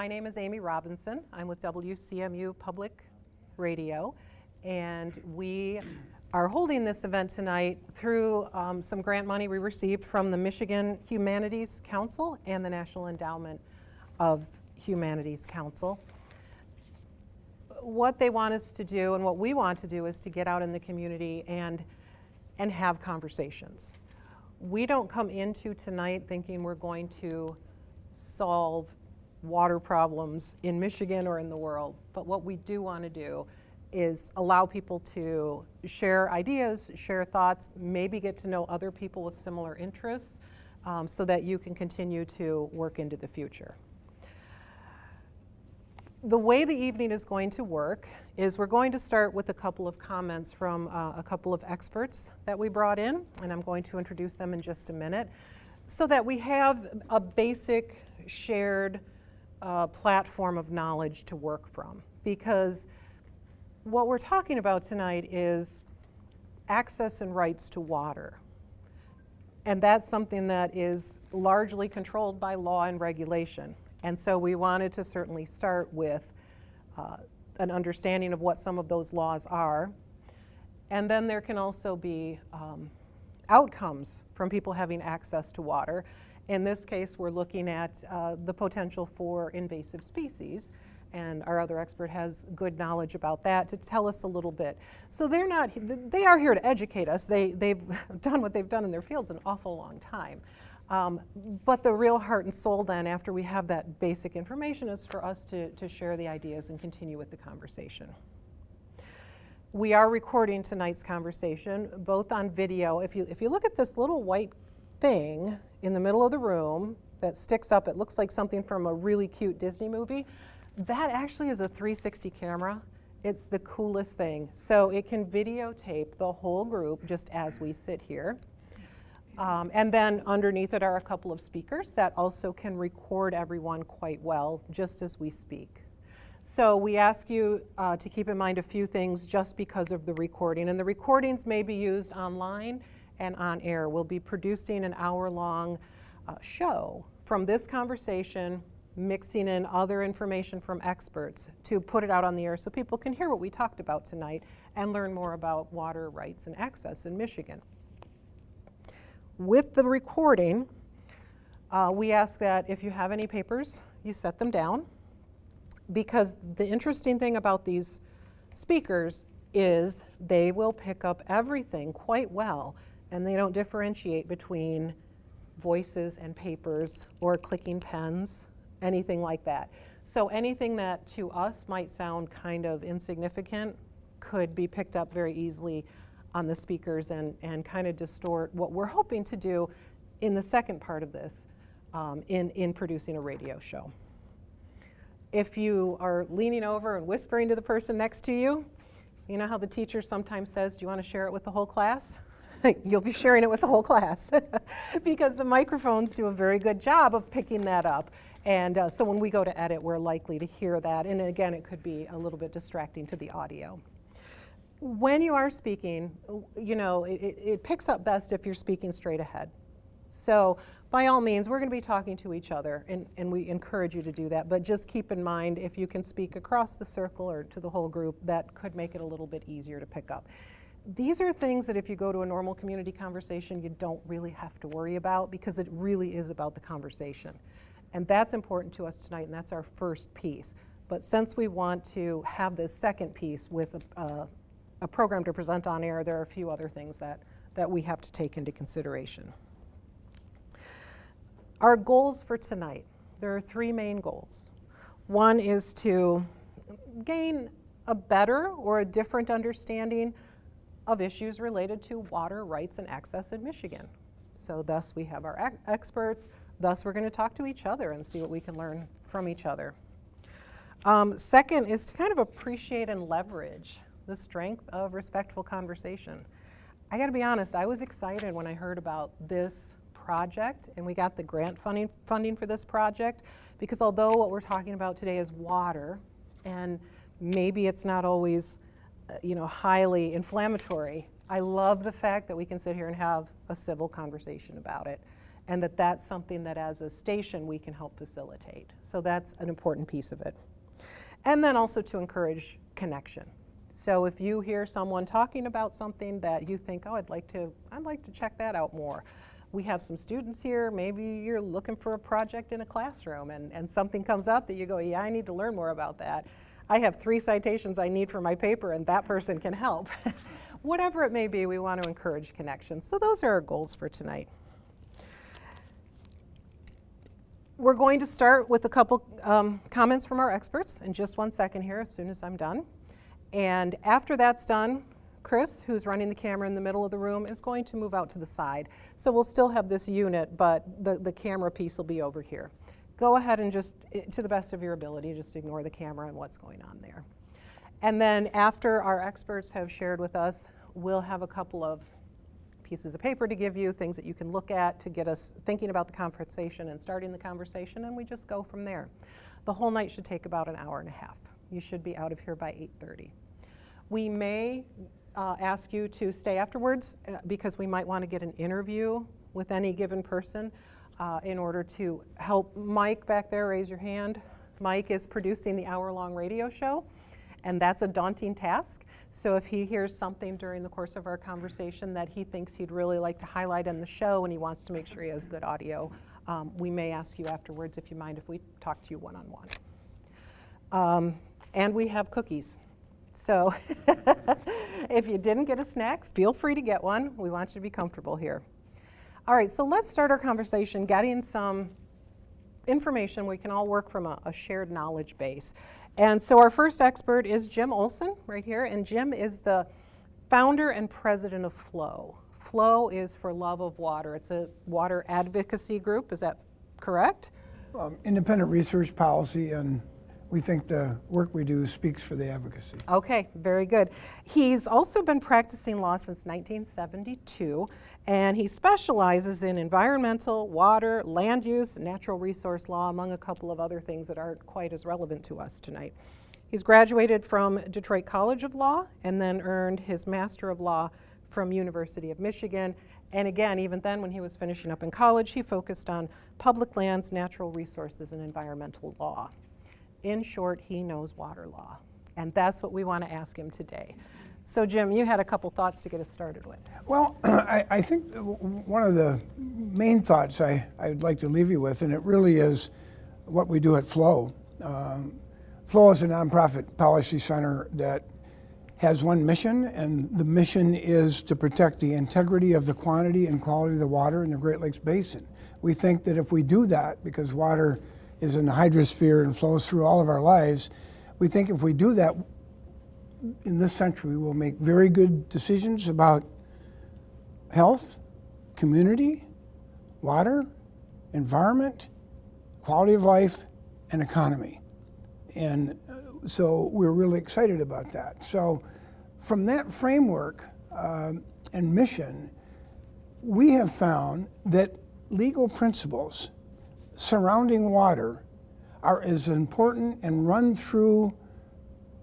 My name is Amy Robinson. I'm with WCMU Public Radio, and we are holding this event tonight through some grant money we received from the Michigan Humanities Council and the National Endowment of Humanities Council. What they want us to do and what we want to do is to get out in the community and have conversations. We don't come into tonight thinking we're going to solve water problems in Michigan or in the world, but what we do want to do is allow people to share ideas, share thoughts, maybe get to know other people with similar interests so that you can continue to work into the future. The way the evening is going to work is we're going to start with a couple of comments from a couple of experts that we brought in, and I'm going to introduce them in just a minute, so that we have a basic shared platform of knowledge to work from. Because what we're talking about tonight is access and rights to water. And that's something that is largely controlled by law and regulation. And so we wanted to certainly start with an understanding of what some of those laws are. And then there can also be outcomes from people having access to water. In this case, we're looking at the potential for invasive species. And our other expert has good knowledge about that to tell us a little bit. So they are here to educate us. They've done what they've done in their fields an awful long time. But the real heart and soul then, after we have that basic information, is for us to share the ideas and continue with the conversation. We are recording tonight's conversation, both on video. If you look at this little white thing in the middle of the room that sticks up, it looks like something from a really cute Disney movie. That actually is a 360 camera. It's the coolest thing. So it can videotape the whole group just as we sit here. And then underneath it are a couple of speakers that also can record everyone quite well, just as we speak. So we ask you to keep in mind a few things just because of the recording. And the recordings may be used online and on air. We'll be producing an hour-long show from this conversation, mixing in other information from experts to put it out on the air so people can hear what we talked about tonight and learn more about water rights and access in Michigan. With the recording, we ask that if you have any papers, you set them down, because the interesting thing about these speakers is they will pick up everything quite well, and they don't differentiate between voices and papers or clicking pens, anything like that. So anything that to us might sound kind of insignificant could be picked up very easily on the speakers and kind of distort what we're hoping to do in the second part of this in producing a radio show. If you are leaning over and whispering to the person next to you, you know how the teacher sometimes says, do you want to share it with the whole class? You'll be sharing it with the whole class because the microphones do a very good job of picking that up. And so when we go to edit, we're likely to hear that. And again, it could be a little bit distracting to the audio. When you are speaking, you know, it picks up best if you're speaking straight ahead. So by all means, we're going to be talking to each other, and we encourage you to do that. But just keep in mind, if you can speak across the circle or to the whole group, that could make it a little bit easier to pick up. These are things that if you go to a normal community conversation, you don't really have to worry about, because it really is about the conversation. And that's important to us tonight, and that's our first piece. But since we want to have this second piece with a program to present on air, there are a few other things that we have to take into consideration. Our goals for tonight, there are three main goals. One is to gain a better or a different understanding of issues related to water rights and access in Michigan. So thus we have our experts, thus we're going to talk to each other and see what we can learn from each other. Second is to kind of appreciate and leverage the strength of respectful conversation. I got to be honest, I was excited when I heard about this project and we got the grant funding for this project, because although what we're talking about today is water, and maybe it's not always highly inflammatory, I love the fact that we can sit here and have a civil conversation about it. and that's something that as a station we can help facilitate. So that's an important piece of it. And then also to encourage connection. So if you hear someone talking about something that you think, oh, I'd like to check that out more. We have some students here, maybe you're looking for a project in a classroom and something comes up that you go, yeah, I need to learn more about that. I have 3 citations I need for my paper and that person can help. Whatever it may be, we want to encourage connection. So those are our goals for tonight. We're going to start with a couple comments from our experts in just 1 second here as soon as I'm done. And after that's done, Chris, who's running the camera in the middle of the room, is going to move out to the side. So we'll still have this unit, but the camera piece will be over here. Go ahead and just, to the best of your ability, just ignore the camera and what's going on there. And then after our experts have shared with us, we'll have a couple of pieces of paper to give you, things that you can look at to get us thinking about the conversation and starting the conversation, and we just go from there. The whole night should take about an hour and a half. You should be out of here by 8:30. We may ask you to stay afterwards because we might want to get an interview with any given person in order to help. Mike back there, raise your hand. Mike is producing the hour-long radio show, and that's a daunting task. So if he hears something during the course of our conversation that he thinks he'd really like to highlight in the show and he wants to make sure he has good audio, we may ask you afterwards if you mind if we talk to you one-on-one. And we have cookies. So if you didn't get a snack, feel free to get one. We want you to be comfortable here. All right, so let's start our conversation getting some information. We can all work from a shared knowledge base. And so our first expert is Jim Olsen right here, and Jim is the founder and president of FLOW. FLOW is for Love of Water. It's a water advocacy group, is that correct? Independent research policy, and we think the work we do speaks for the advocacy. Okay, very good. He's also been practicing law since 1972, and he specializes in environmental, water, land use, natural resource law, among a couple of other things that aren't quite as relevant to us tonight. He's graduated from Detroit College of Law and then earned his Master of Law from University of Michigan. And again, even then when he was finishing up in college, he focused on public lands, natural resources, and environmental law. In short, he knows water law, and that's what we want to ask him today. So Jim, you had a couple thoughts to get us started with. Well, I think one of the main thoughts I'd like to leave you with, and it really is what we do at FLOW. FLOW is a nonprofit policy center that has one mission, and the mission is to protect the integrity of the quantity and quality of the water in the Great Lakes Basin. We think that if we do that, because water is in the hydrosphere and flows through all of our lives, we think if we do that in this century, we'll make very good decisions about health, community, water, environment, quality of life, and economy. And so we're really excited about that. So from that framework and mission, we have found that legal principles surrounding water are as important and run through,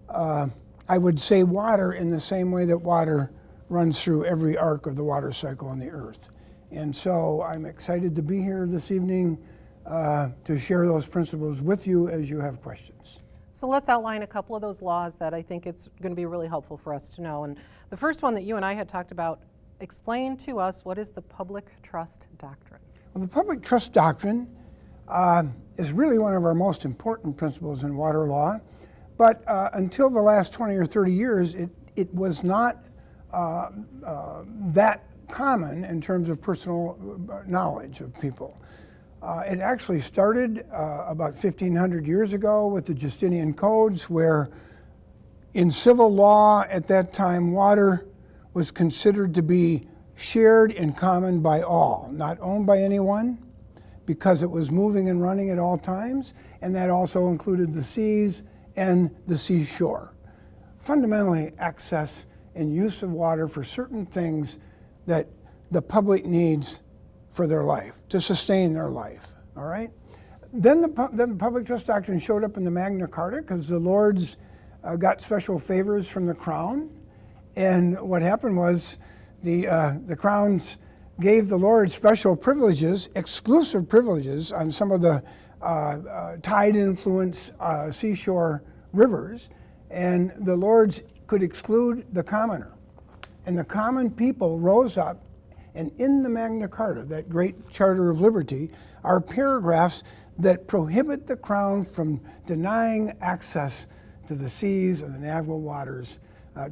I would say, water in the same way that water runs through every arc of the water cycle on the earth. And so I'm excited to be here this evening to share those principles with you as you have questions. So let's outline a couple of those laws that I think it's going to be really helpful for us to know. And the first one that you and I had talked about, explain to us what is the public trust doctrine. Well, the public trust doctrine is really one of our most important principles in water law, but until the last 20 or 30 years, it was not that common in terms of personal knowledge of people. It actually started about 1,500 years ago with the Justinian codes, where in civil law at that time, water was considered to be shared in common by all, not owned by anyone, because it was moving and running at all times, and that also included the seas and the seashore. Fundamentally, access and use of water for certain things that the public needs for their life, to sustain their life, all right? Then the public trust doctrine showed up in the Magna Carta because the lords got special favors from the crown, and what happened was the crowns gave the Lord special privileges, exclusive privileges on some of the tide-influenced seashore rivers, and the lords could exclude the commoner. And the common people rose up, and in the Magna Carta, that great Charter of Liberty, are paragraphs that prohibit the Crown from denying access to the seas and the navigable waters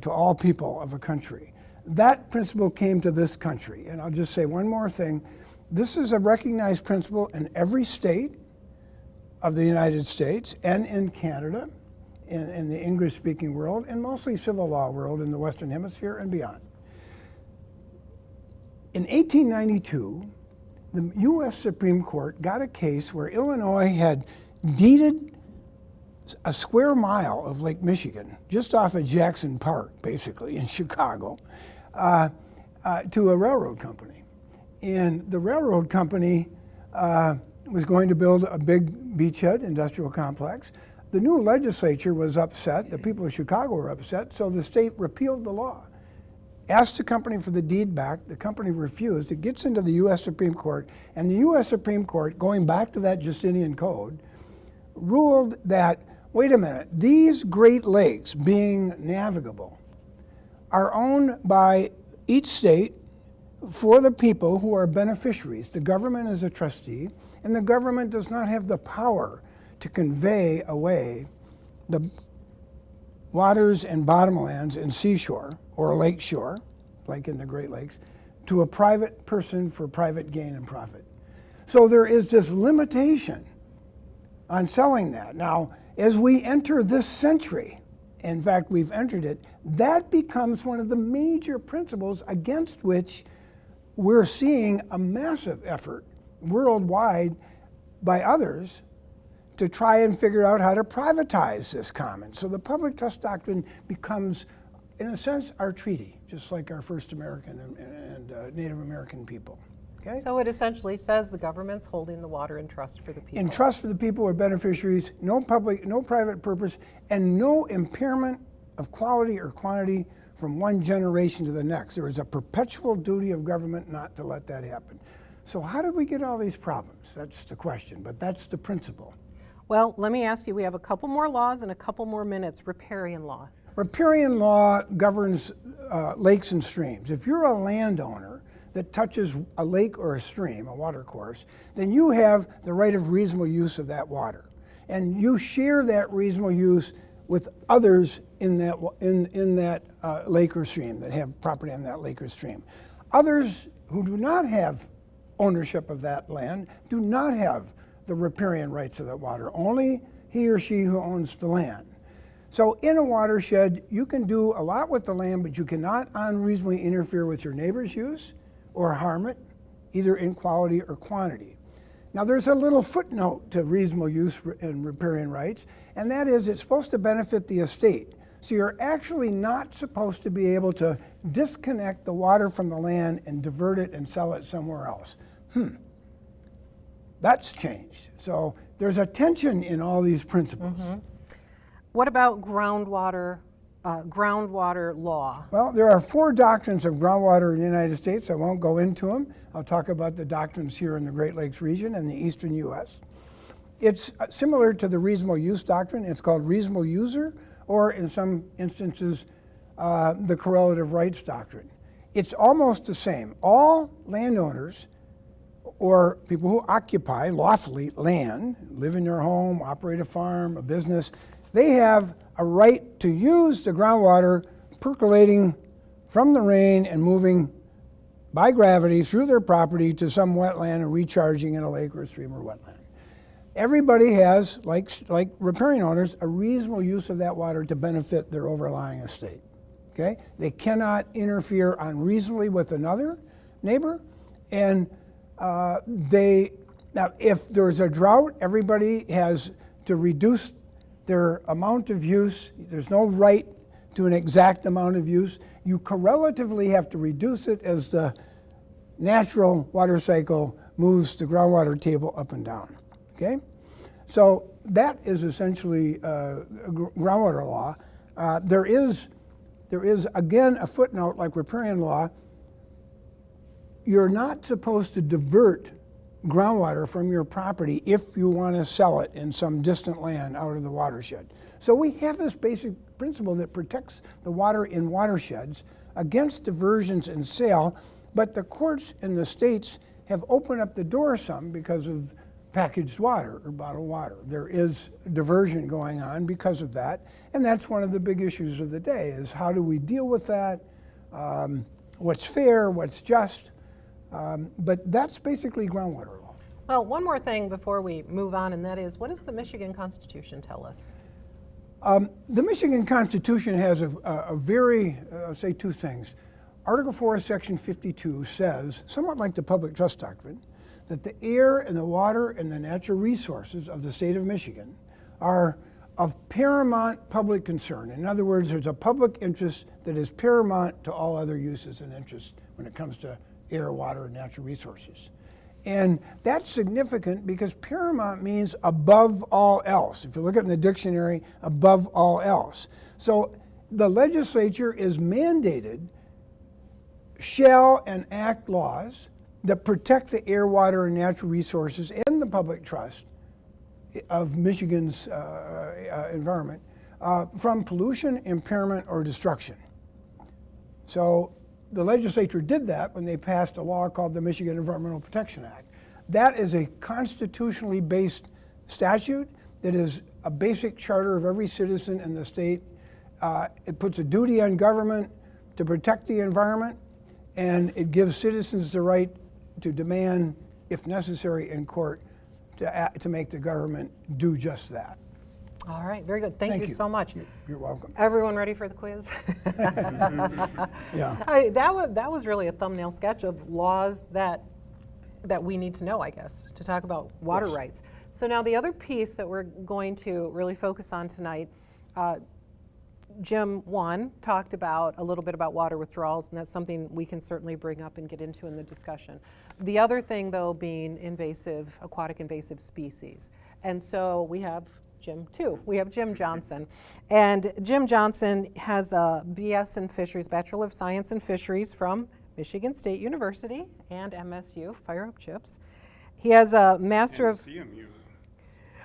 to all people of a country. That principle came to this country. And I'll just say one more thing. This is a recognized principle in every state of the United States and in Canada, in the English-speaking world, and mostly civil law world in the Western Hemisphere and beyond. In 1892, the U.S. Supreme Court got a case where Illinois had deeded a square mile of Lake Michigan, just off of Jackson Park, basically, in Chicago, to a railroad company. And the railroad company was going to build a big beachhead industrial complex. The new legislature was upset, the people of Chicago were upset, so the state repealed the law. Asked the company for the deed back, the company refused. It gets into the U.S. Supreme Court, and the U.S. Supreme Court, going back to that Justinian Code, ruled that, wait a minute, these Great Lakes, being navigable, are owned by each state for the people who are beneficiaries. The government is a trustee, and the government does not have the power to convey away the waters and bottomlands and seashore, or lake shore, like in the Great Lakes, to a private person for private gain and profit. So there is this limitation on selling that. Now, as we enter this century, in fact, we've entered it, that becomes one of the major principles against which we're seeing a massive effort worldwide by others to try and figure out how to privatize this common. So the public trust doctrine becomes, in a sense, our treaty, just like our first American and Native American people. Okay? So it essentially says the government's holding the water in trust for the people. In trust for the people or beneficiaries, no public, no private purpose, and no impairment of quality or quantity from one generation to the next. There is a perpetual duty of government not to let that happen. So how did we get all these problems? That's the question, but that's the principle. Well, let me ask you, we have a couple more laws and a couple more minutes. Riparian law. Riparian law governs lakes and streams. If you're a landowner that touches a lake or a stream, a water course, then you have the right of reasonable use of that water. And you share that reasonable use with others in that lake or stream that have property on that lake or stream. Others who do not have ownership of that land do not have the riparian rights of that water. Only he or she who owns the land. So in a watershed, you can do a lot with the land, but you cannot unreasonably interfere with your neighbor's use or harm it, either in quality or quantity. Now there's a little footnote to reasonable use and riparian rights, and that is it's supposed to benefit the estate. So you're actually not supposed to be able to disconnect the water from the land and divert it and sell it somewhere else. That's changed. So there's a tension in all these principles. Mm-hmm. What about groundwater law? Well, there are 4 doctrines of groundwater in the United States. I won't go into them. I'll talk about the doctrines here in the Great Lakes region and the eastern U.S. It's similar to the reasonable use doctrine. It's called reasonable user, or in some instances, the correlative rights doctrine. It's almost the same. All landowners or people who occupy lawfully land, live in their home, operate a farm, a business, they have a right to use the groundwater percolating from the rain and moving by gravity through their property to some wetland and recharging in a lake or a stream or wetland. Everybody has, like riparian owners, a reasonable use of that water to benefit their overlying estate. Okay? They cannot interfere unreasonably with another neighbor, and now if there's a drought, everybody has to reduce their amount of use. There's no right to an exact amount of use. You correlatively have to reduce it as the natural water cycle moves the groundwater table up and down. Okay? So that is essentially groundwater law. There is again a footnote like riparian law. you're not supposed to divert groundwater from your property if you want to sell it in some distant land out of the watershed. So we have this basic principle that protects the water in watersheds against diversions and sale, but the courts in the states have opened up the door some because of packaged water or bottled water. There is diversion going on because of that, and that's one of the big issues of the day is how do we deal with that, what's fair, what's just, but that's basically groundwater law. Well, one more thing before we move on, and that is, what does the Michigan Constitution tell us? The Michigan Constitution has a very, I'll say two things. Article 4, Section 52 says, somewhat like the public trust doctrine, that the air and the water and the natural resources of the state of Michigan are of paramount public concern. In other words, there's a public interest that is paramount to all other uses and interests when it comes to air, water, and natural resources. And that's significant because paramount means above all else. If you look at it in the dictionary, above all else. So the legislature is mandated shall enact laws that protect the air, water, and natural resources and the public trust of Michigan's environment from pollution, impairment, or destruction. So the legislature did that when they passed a law called the Michigan Environmental Protection Act. That is a constitutionally based statute that is a basic charter of every citizen in the state. It puts a duty on government to protect the environment, and it gives citizens the right to demand, if necessary in court, to make the government do just that. All right, very good. Thank you so much. You're welcome. Everyone ready for the quiz? Yeah. That was really a thumbnail sketch of laws that we need to know, I guess, to talk about water Yes. rights. So now the other piece that we're going to really focus on tonight, Jim 1 talked about a little bit about water withdrawals, and that's something we can certainly bring up and get into in the discussion. The other thing, though, being aquatic invasive species. And so we have Jim 2. We have Jim Johnson. And Jim Johnson has a BS in Fisheries, Bachelor of Science in Fisheries from Michigan State University and MSU, fire up chips. He has a Master of... CMU.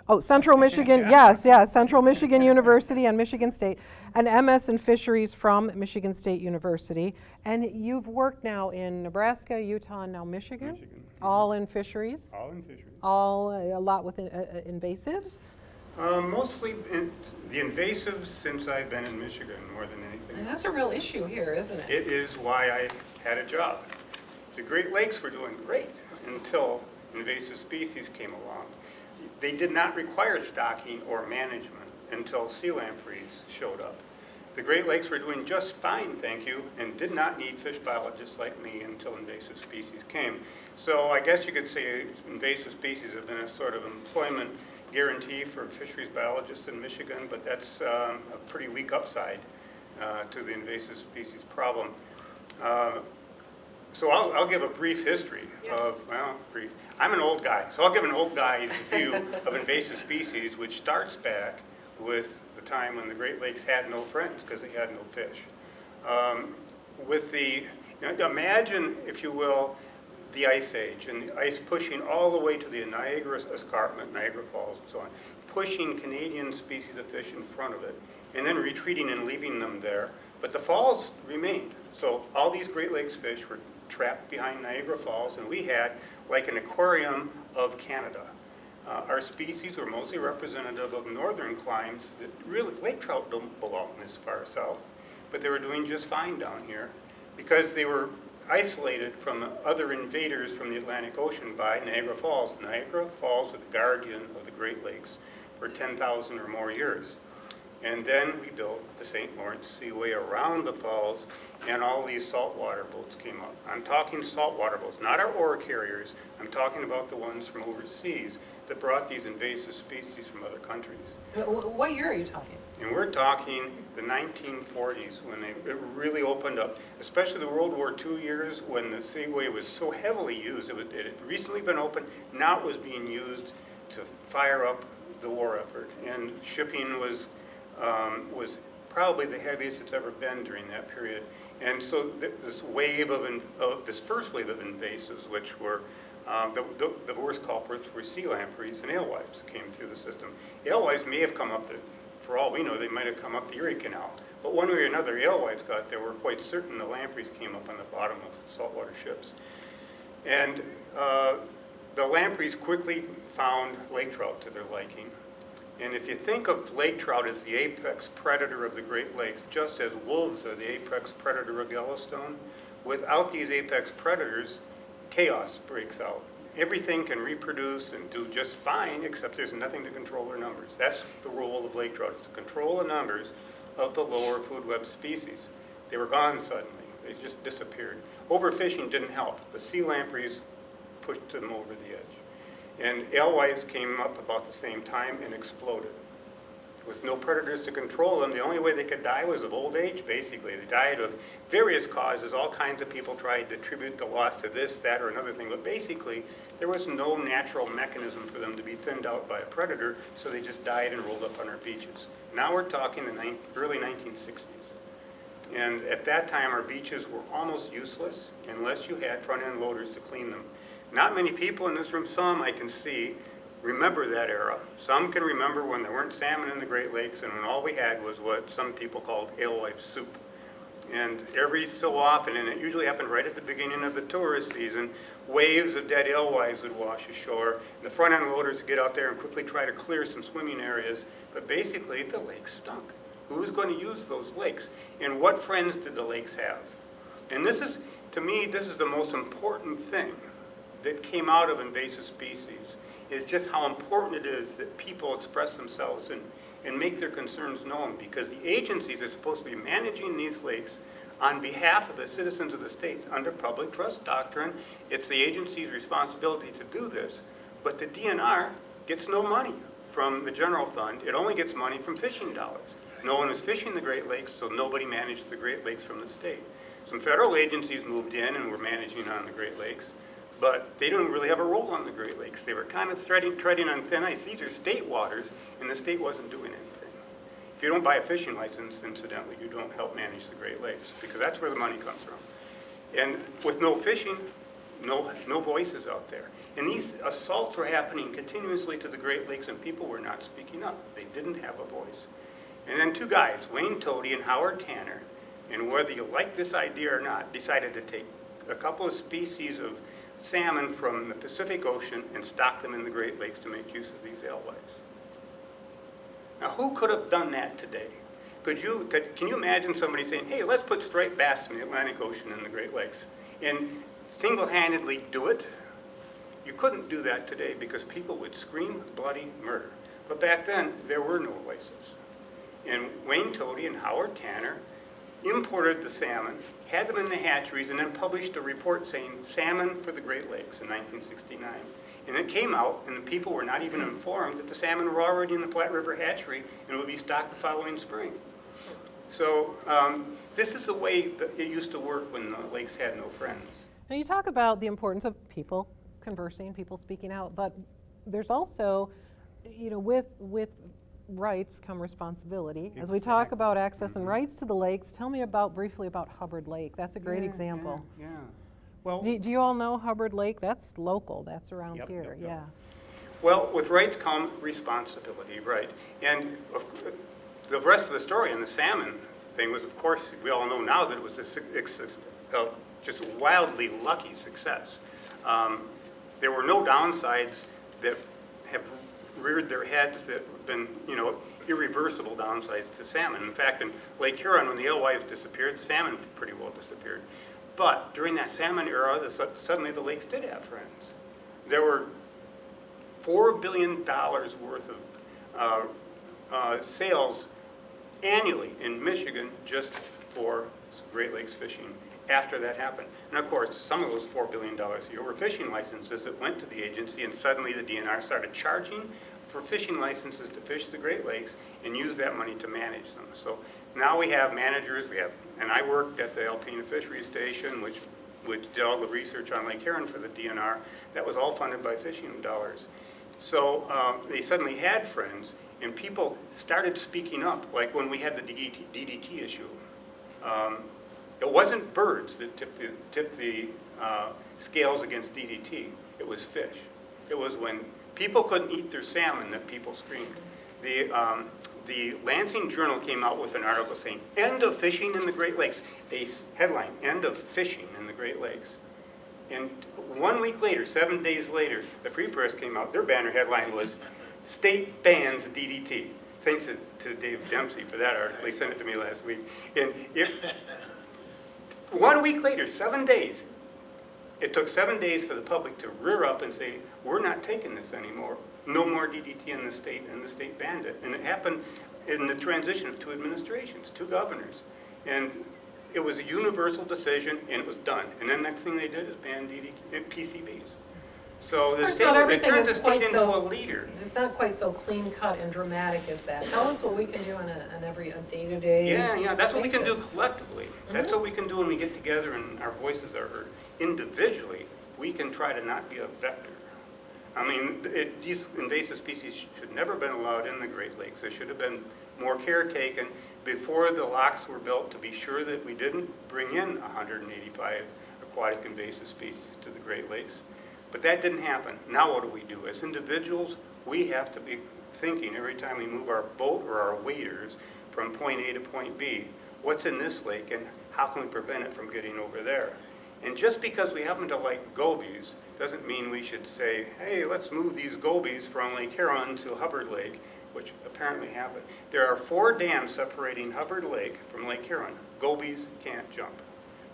Oh, Central Michigan, yes, Central Michigan University and Michigan State, an MS in Fisheries from Michigan State University. And you've worked now in Nebraska, Utah, and now Michigan? Michigan. All in fisheries? All in fisheries. A lot with invasives? Mostly the invasives since I've been in Michigan more than anything. And that's a real issue here, isn't it? It is why I had a job. The Great Lakes were doing great until invasive species came along. They did not require stocking or management until sea lampreys showed up. The Great Lakes were doing just fine, thank you, and did not need fish biologists like me until invasive species came. So I guess you could say invasive species have been a sort of employment guarantee for fisheries biologists in Michigan, but that's a pretty weak upside to the invasive species problem. So I'll give a brief history of, brief. I'm an old guy, so I'll give an old guy's view of invasive species, which starts back with the time when the Great Lakes had no friends because they had no fish. Imagine, if you will, the Ice Age, and the ice pushing all the way to the Niagara Escarpment, Niagara Falls and so on, pushing Canadian species of fish in front of it, and then retreating and leaving them there. But the falls remained. So all these Great Lakes fish were trapped behind Niagara Falls, and we had like an aquarium of Canada. Our species were mostly representative of northern climes that really, lake trout don't belong this far south, but they were doing just fine down here because they were isolated from other invaders from the Atlantic Ocean by Niagara Falls. Niagara Falls was the guardian of the Great Lakes for 10,000 or more years. And then we built the St. Lawrence Seaway around the falls, and all these saltwater boats came up. I'm talking saltwater boats, not our ore carriers. I'm talking about the ones from overseas that brought these invasive species from other countries. What year are you talking? And we're talking the 1940s when it really opened up, especially the World War II years when the Seaway was so heavily used. It had recently been opened, now it was being used to fire up the war effort. And shipping was probably the heaviest it's ever been during that period. And so this first wave of invasives, which were the worst culprits, were sea lampreys and alewives came through the system. Alewives may have come up for all we know, they might have come up the Erie Canal. But one way or another, alewives got there. We're quite certain the lampreys came up on the bottom of saltwater ships. And the lampreys quickly found lake trout to their liking. And if you think of lake trout as the apex predator of the Great Lakes, just as wolves are the apex predator of Yellowstone, without these apex predators, chaos breaks out. Everything can reproduce and do just fine, except there's nothing to control their numbers. That's the role of lake trout, is to control the numbers of the lower food web species. They were gone suddenly. They just disappeared. Overfishing didn't help. The sea lampreys pushed them over the edge. And alewives came up about the same time and exploded. With no predators to control them, the only way they could die was of old age, basically. They died of various causes. All kinds of people tried to attribute the loss to this, that, or another thing. But basically, there was no natural mechanism for them to be thinned out by a predator, so they just died and rolled up on our beaches. Now we're talking the early 1960s. And at that time, our beaches were almost useless unless you had front-end loaders to clean them. Not many people in this room, some I can see, remember that era. Some can remember when there weren't salmon in the Great Lakes and when all we had was what some people called alewife soup. And every so often, and it usually happened right at the beginning of the tourist season, waves of dead alewives would wash ashore. And the front-end loaders would get out there and quickly try to clear some swimming areas. But basically, the lakes stunk. Who was going to use those lakes? And what friends did the lakes have? And this is, to me, this is the most important thing that came out of invasive species, is just how important it is that people express themselves and make their concerns known, because the agencies are supposed to be managing these lakes on behalf of the citizens of the state under public trust doctrine. It's the agency's responsibility to do this, but the DNR gets no money from the general fund. It only gets money from fishing dollars. No one was fishing the Great Lakes, so nobody managed the Great Lakes from the state. Some federal agencies moved in and were managing on the Great Lakes, but they didn't really have a role on the Great Lakes. They were kind of treading on thin ice. These are state waters, and the state wasn't doing anything. If you don't buy a fishing license, incidentally, you don't help manage the Great Lakes, because that's where the money comes from. And with no fishing, no voices out there. And these assaults were happening continuously to the Great Lakes, and people were not speaking up. They didn't have a voice. And then two guys, Wayne Toady and Howard Tanner, and whether you like this idea or not, decided to take a couple of species of salmon from the Pacific Ocean and stock them in the Great Lakes to make use of these alewives. Now, who could have done that today? Can you imagine somebody saying, hey, let's put striped bass from the Atlantic Ocean in the Great Lakes, and single-handedly do it? You couldn't do that today because people would scream bloody murder. But back then, there were no voices. And Wayne Toady and Howard Tanner imported the salmon, had them in the hatcheries, and then published a report saying salmon for the Great Lakes in 1969. And it came out, and the people were not even informed that the salmon were already in the Platte River hatchery and would be stocked the following spring. So this is the way that it used to work when the lakes had no friends. Now you talk about the importance of people conversing, people speaking out, but there's also, with rights come responsibility. As we talk about access and rights to the lakes, tell me briefly about Hubbard Lake. That's a great example. Yeah. Well, do you all know Hubbard Lake? That's local. That's around here. Yep. Yeah. Well, with rights come responsibility, right? And the rest of the story in the salmon thing was, of course, we all know now that it was just wildly lucky success. There were no downsides that have reared their heads that have been, irreversible downsides to salmon. In fact, in Lake Huron, when the alewives disappeared, salmon pretty well disappeared. But during that salmon era, suddenly the lakes did have friends. There were $4 billion worth of sales annually in Michigan just for Great Lakes fishing after that happened. And of course, some of those $4 billion a year were fishing licenses that went to the agency, and suddenly the DNR started charging for fishing licenses to fish the Great Lakes and use that money to manage them. So now we have managers, and I worked at the Alpena Fisheries Station, which did all the research on Lake Huron for the DNR. That was all funded by fishing dollars. So they suddenly had friends, and people started speaking up, like when we had the DDT issue. It wasn't birds that tipped the scales against DDT. It was fish. It was when people couldn't eat their salmon that people screamed. The Lansing Journal came out with an article saying, "End of fishing in the Great Lakes." A headline, "End of fishing in the Great Lakes." And 1 week later, 7 days later, the Free Press came out. Their banner headline was, "State bans DDT." Thanks to Dave Dempsey for that article. He sent it to me last week. And if 1 week later, 7 days, it took 7 days for the public to rear up and say, "We're not taking this anymore. No more DDT in the state," and the state banned it. And it happened in the transition of 2 administrations, 2 governors. And it was a universal decision, and it was done. And then next thing they did is ban PCBs. So the course, state, not they everything turned is the state quite into so- a leader. It's not quite so clean cut and dramatic as that. Tell us what we can do on a day-to-day Yeah, that's what we can do basis. collectively. That's what we can do when we get together and our voices are heard. Individually, we can try to not be a vector. I mean, these invasive species should never have been allowed in the Great Lakes. There should have been more care taken before the locks were built to be sure that we didn't bring in 185 aquatic invasive species to the Great Lakes. But that didn't happen. Now what do we do? As individuals, we have to be thinking every time we move our boat or our waders from point A to point B, what's in this lake and how can we prevent it from getting over there? And just because we happen to like gobies doesn't mean we should say, hey, let's move these gobies from Lake Huron to Hubbard Lake, which apparently happened. There are 4 dams separating Hubbard Lake from Lake Huron. Gobies can't jump.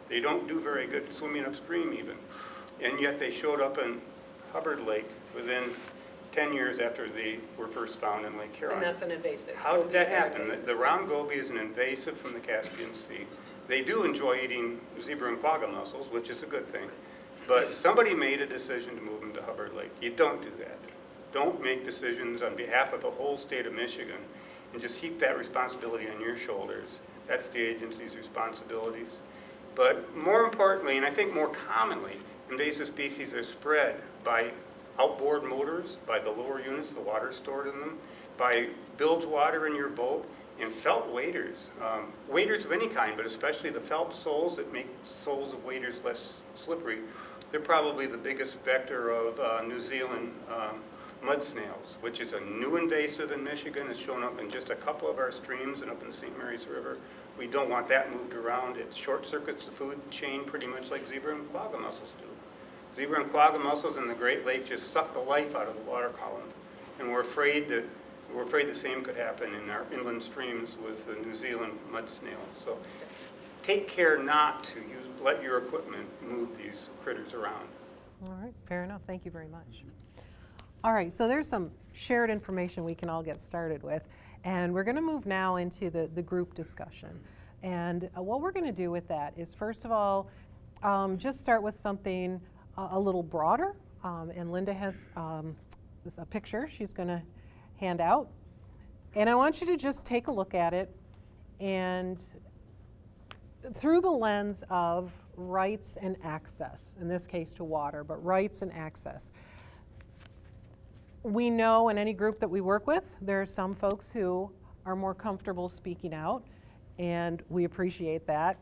They don't do very good swimming upstream even. And yet they showed up in Hubbard Lake within 10 years after they were first found in Lake Huron. And that's an invasive. How did that Gobies are happen? invasive. The round goby is an invasive from the Caspian Sea. They do enjoy eating zebra and quagga mussels, which is a good thing. But somebody made a decision to move them to Hubbard Lake. You don't do that. Don't make decisions on behalf of the whole state of Michigan and just heap that responsibility on your shoulders. That's the agency's responsibilities. But more importantly, and I think more commonly, invasive species are spread by outboard motors, by the lower units, the water stored in them, by bilge water in your boat, and felt waders. Waders of any kind, but especially the felt soles that make soles of waders less slippery. They're probably the biggest vector of New Zealand mud snails, which is a new invasive in Michigan. It's shown up in just a couple of our streams and up in the St. Mary's River. We don't want that moved around. It short circuits the food chain pretty much like zebra and quagga mussels do. Zebra and quagga mussels in the Great Lake just suck the life out of the water column. And we're afraid the same could happen in our inland streams with the New Zealand mud snail. So take care not to let your equipment move these critters around. All right, fair enough. Thank you very much. All right, so there's some shared information we can all get started with. And we're going to move now into the group discussion. And what we're going to do with that is, first of all, just start with something a little broader. And Linda has a picture she's going to hand out. And I want you to just take a look at it and through the lens of rights and access, in this case to water, but rights and access. We know in any group that we work with, there are some folks who are more comfortable speaking out, and we appreciate that.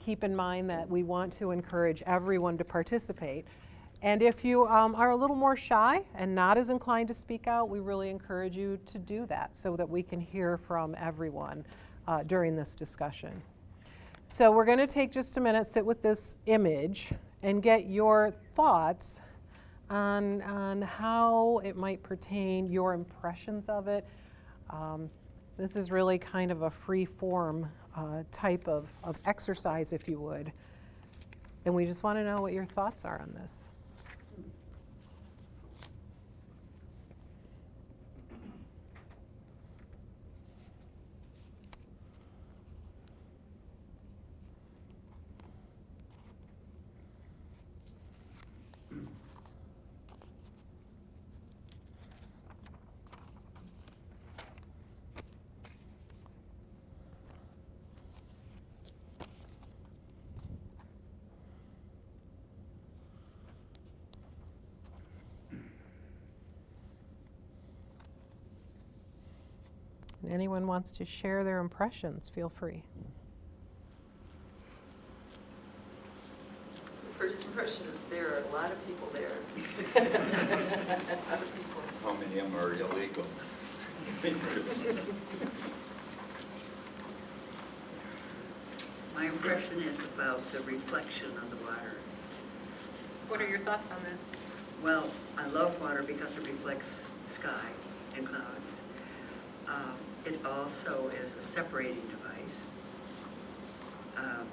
Keep in mind that we want to encourage everyone to participate. And if you are a little more shy and not as inclined to speak out, we really encourage you to do that so that we can hear from everyone during this discussion. So we're going to take just a minute, sit with this image, and get your thoughts on how it might pertain, your impressions of it. This is really kind of a free form type of exercise, if you would. And we just want to know what your thoughts are on this. And anyone wants to share their impressions, feel free. How many of them are illegal? My impression is about the reflection of the water. What are your thoughts on that? Well, I love water because it reflects sky and clouds. It also is a separating device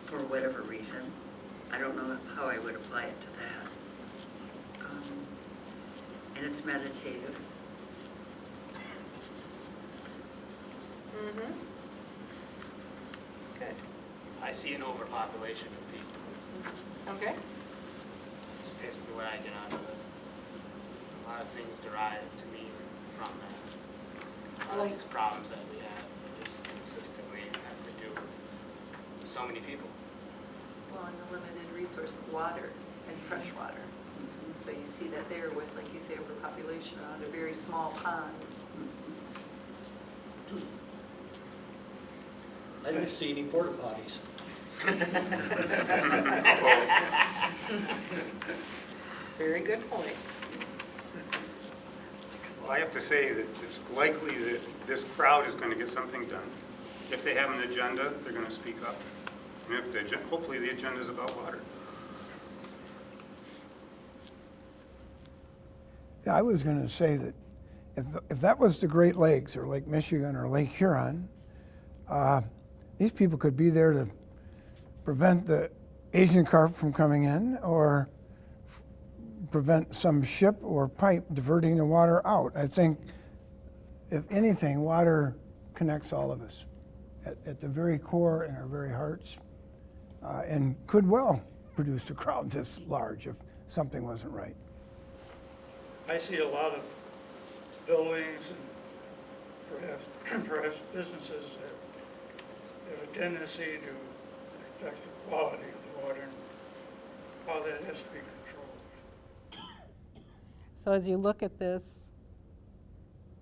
for whatever reason. I don't know how I would apply it to that. And it's meditative. Mm-hmm. Good. I see an overpopulation of people. Okay. That's basically what I get out of it. A lot of things derive to me from that. A lot of these problems that we have just consistently have to do with so many people. Well, and the limited resource of water and fresh water. And so you see that there with, like you say, overpopulation around a very small pond. I don't see any porta potties. Very good point. Well, I have to say that it's likely that this crowd is going to get something done. If they have an agenda, they're going to speak up. And if the, hopefully the agenda is about water. Yeah, I was going to say that if that was the Great Lakes or Lake Michigan or Lake Huron, these people could be there to prevent the Asian carp from coming in or prevent some ship or pipe diverting the water out. I think, if anything, water connects all of us at the very core and our very hearts, and could well produce a crowd this large if something wasn't right. I see a lot of buildings and perhaps businesses that have a tendency to affect the quality of the water and how that has to be controlled. So as you look at this,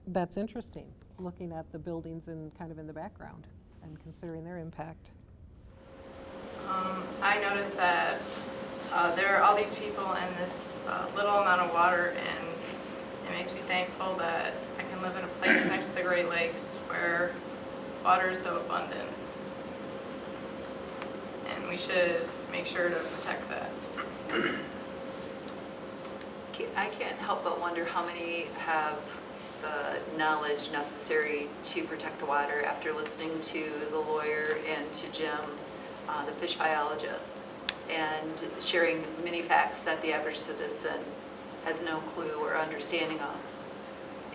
that's interesting, looking at the buildings in kind of in the background and considering their impact. I noticed that there are all these people and this little amount of water, and it makes me thankful that I can live in a place next to the Great Lakes where water is so abundant. And we should make sure to protect that. I can't help but wonder how many have the knowledge necessary to protect the water after listening to the lawyer and to Jim, the fish biologist, and sharing many facts that the average citizen has no clue or understanding of.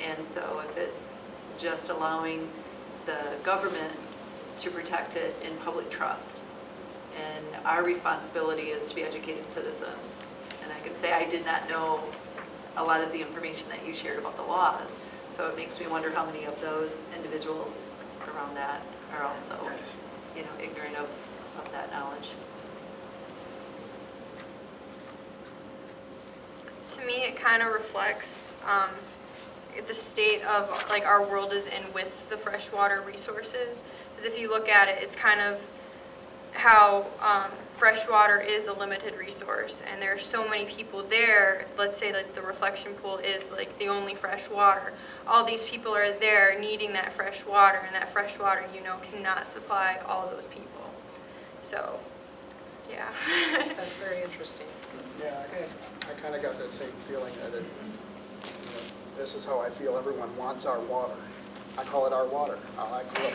And so if it's just allowing the government to protect it in public trust, and our responsibility is to be educated citizens. And I can say I did not know a lot of the information that you shared about the laws, so it makes me wonder how many of those individuals around that are also, ignorant of that knowledge. To me, it kind of reflects the state of like our world is in with the freshwater resources. Because if you look at it, it's kind of how freshwater is a limited resource, and there are so many people there. Let's say like the reflection pool is like the only fresh water. All these people are there needing that fresh water, and that fresh water, cannot supply all those people. So, yeah. That's very interesting. Yeah, That's good. I kind of got that same feeling that this is how I feel. Everyone wants our water. I call it our water. I grew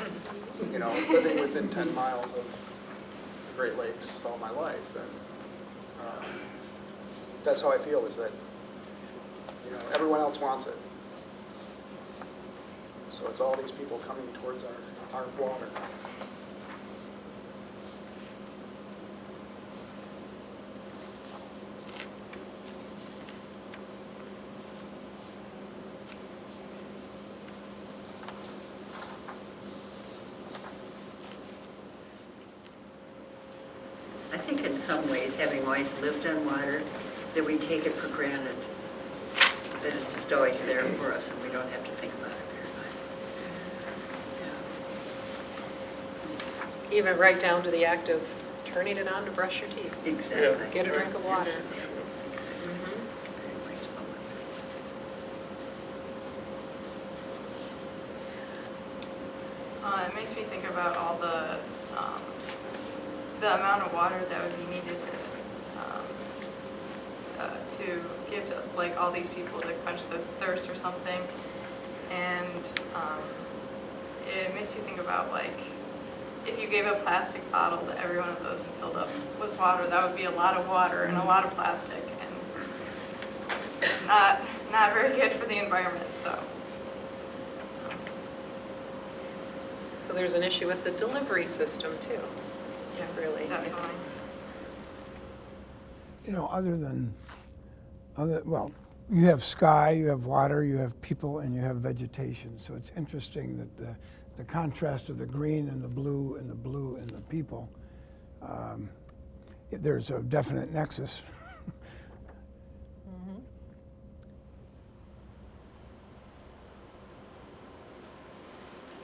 up, living within 10 miles of the Great Lakes all my life, and that's how I feel. Is that everyone else wants it, so it's all these people coming towards our water. I think in some ways, having always lived on water, that we take it for granted, that it's just always there for us and we don't have to think about it very much. Even right down to the act of turning it on to brush your teeth. Exactly. Get a drink of water. Very wasteful. It makes me think about all the amount of water that would be needed to give to like all these people to quench their thirst or something. And it makes you think about like if you gave a plastic bottle to every one of those and filled up with water, that would be a lot of water and a lot of plastic, and not very good for the environment. So there's an issue with the delivery system too. yeah, Really. definitely. You know, well, you have sky, you have water, you have people, and you have vegetation. So it's interesting that the contrast of the green and the blue and the blue and the people, there's a definite nexus.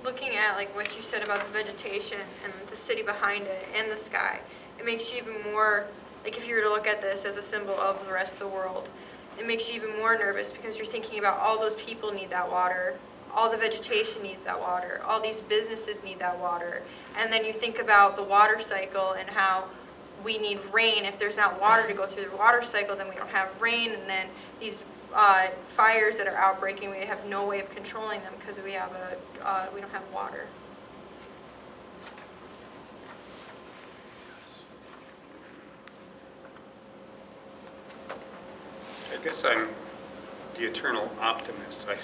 Looking at like what you said about the vegetation and the city behind it and the sky, it makes you even more, like if you were to look at this as a symbol of the rest of the world, it makes you even more nervous because you're thinking about all those people need that water, all the vegetation needs that water, all these businesses need that water, and then you think about the water cycle and how we need rain. If there's not water to go through the water cycle, then we don't have rain, and then these fires that are outbreaking, we have no way of controlling them because we don't have water. I guess I'm the eternal optimist. I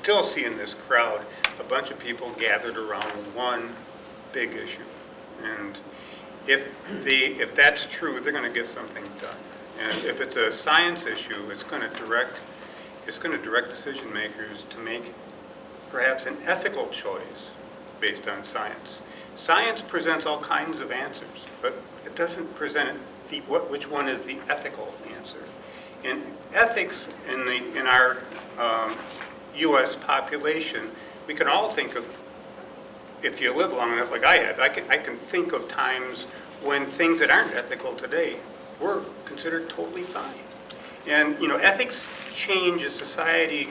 still see in this crowd a bunch of people gathered around one big issue. And if that's true, they're going to get something done. And if it's a science issue, it's going to direct decision makers to make perhaps an ethical choice based on science. Science presents all kinds of answers, but it doesn't present which one is the ethical answer. And ethics in our U.S. population, we can all think of, if you live long enough like I have, I can think of times when things that aren't ethical today were considered totally fine. And ethics change as society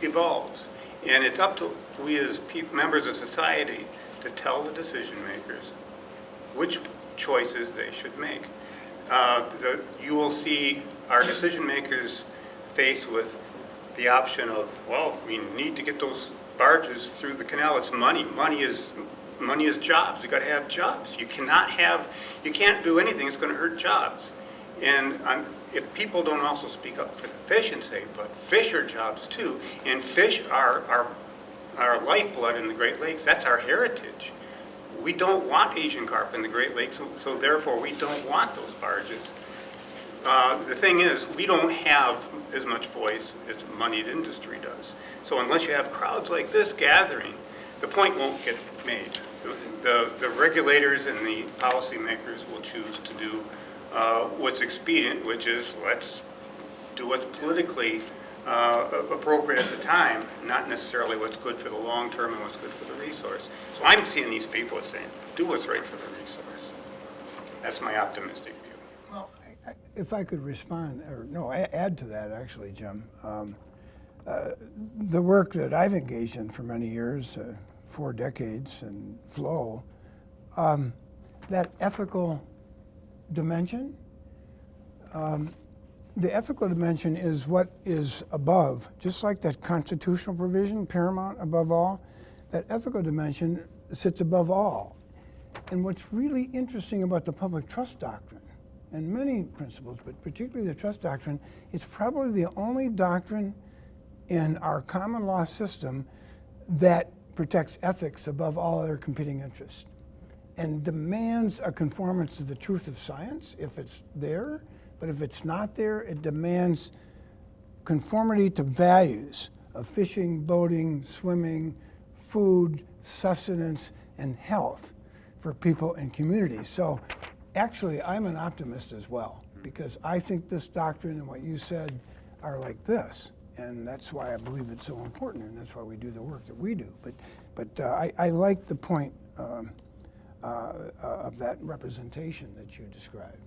evolves, and it's up to we as members of society to tell the decision makers which choices they should make. You will see our decision makers faced with the option of, well, we need to get those barges through the canal. It's money. Money is jobs. You got to have jobs. You can't do anything that's going to hurt jobs. And if people don't also speak up for the fish and say, but fish are jobs too, and fish are our lifeblood in the Great Lakes. That's our heritage. We don't want Asian carp in the Great Lakes, so therefore we don't want those barges. The thing is, we don't have as much voice as moneyed industry does. So unless you have crowds like this gathering, the point won't get made. The regulators and the policymakers will choose to do what's expedient, which is let's do what's politically appropriate at the time, not necessarily what's good for the long term and what's good for the resource. So I'm seeing these people as saying, do what's right for the resource. That's my optimistic view. Well, if I could respond, or no, add to that actually, Jim. The work that I've engaged in for many years, 4 decades, and flow, that ethical dimension, the ethical dimension is what is above, just like that constitutional provision, paramount above all, that ethical dimension sits above all. And what's really interesting about the public trust doctrine, and many principles, but particularly the trust doctrine, it's probably the only doctrine in our common law system that protects ethics above all other competing interests and demands a conformance to the truth of science if it's there, but if it's not there, it demands conformity to values of fishing, boating, swimming, food, sustenance, and health for people and communities. So actually, I'm an optimist as well, because I think this doctrine and what you said are like this. And that's why I believe it's so important, and that's why we do the work that we do. But I like the point of that representation that you described.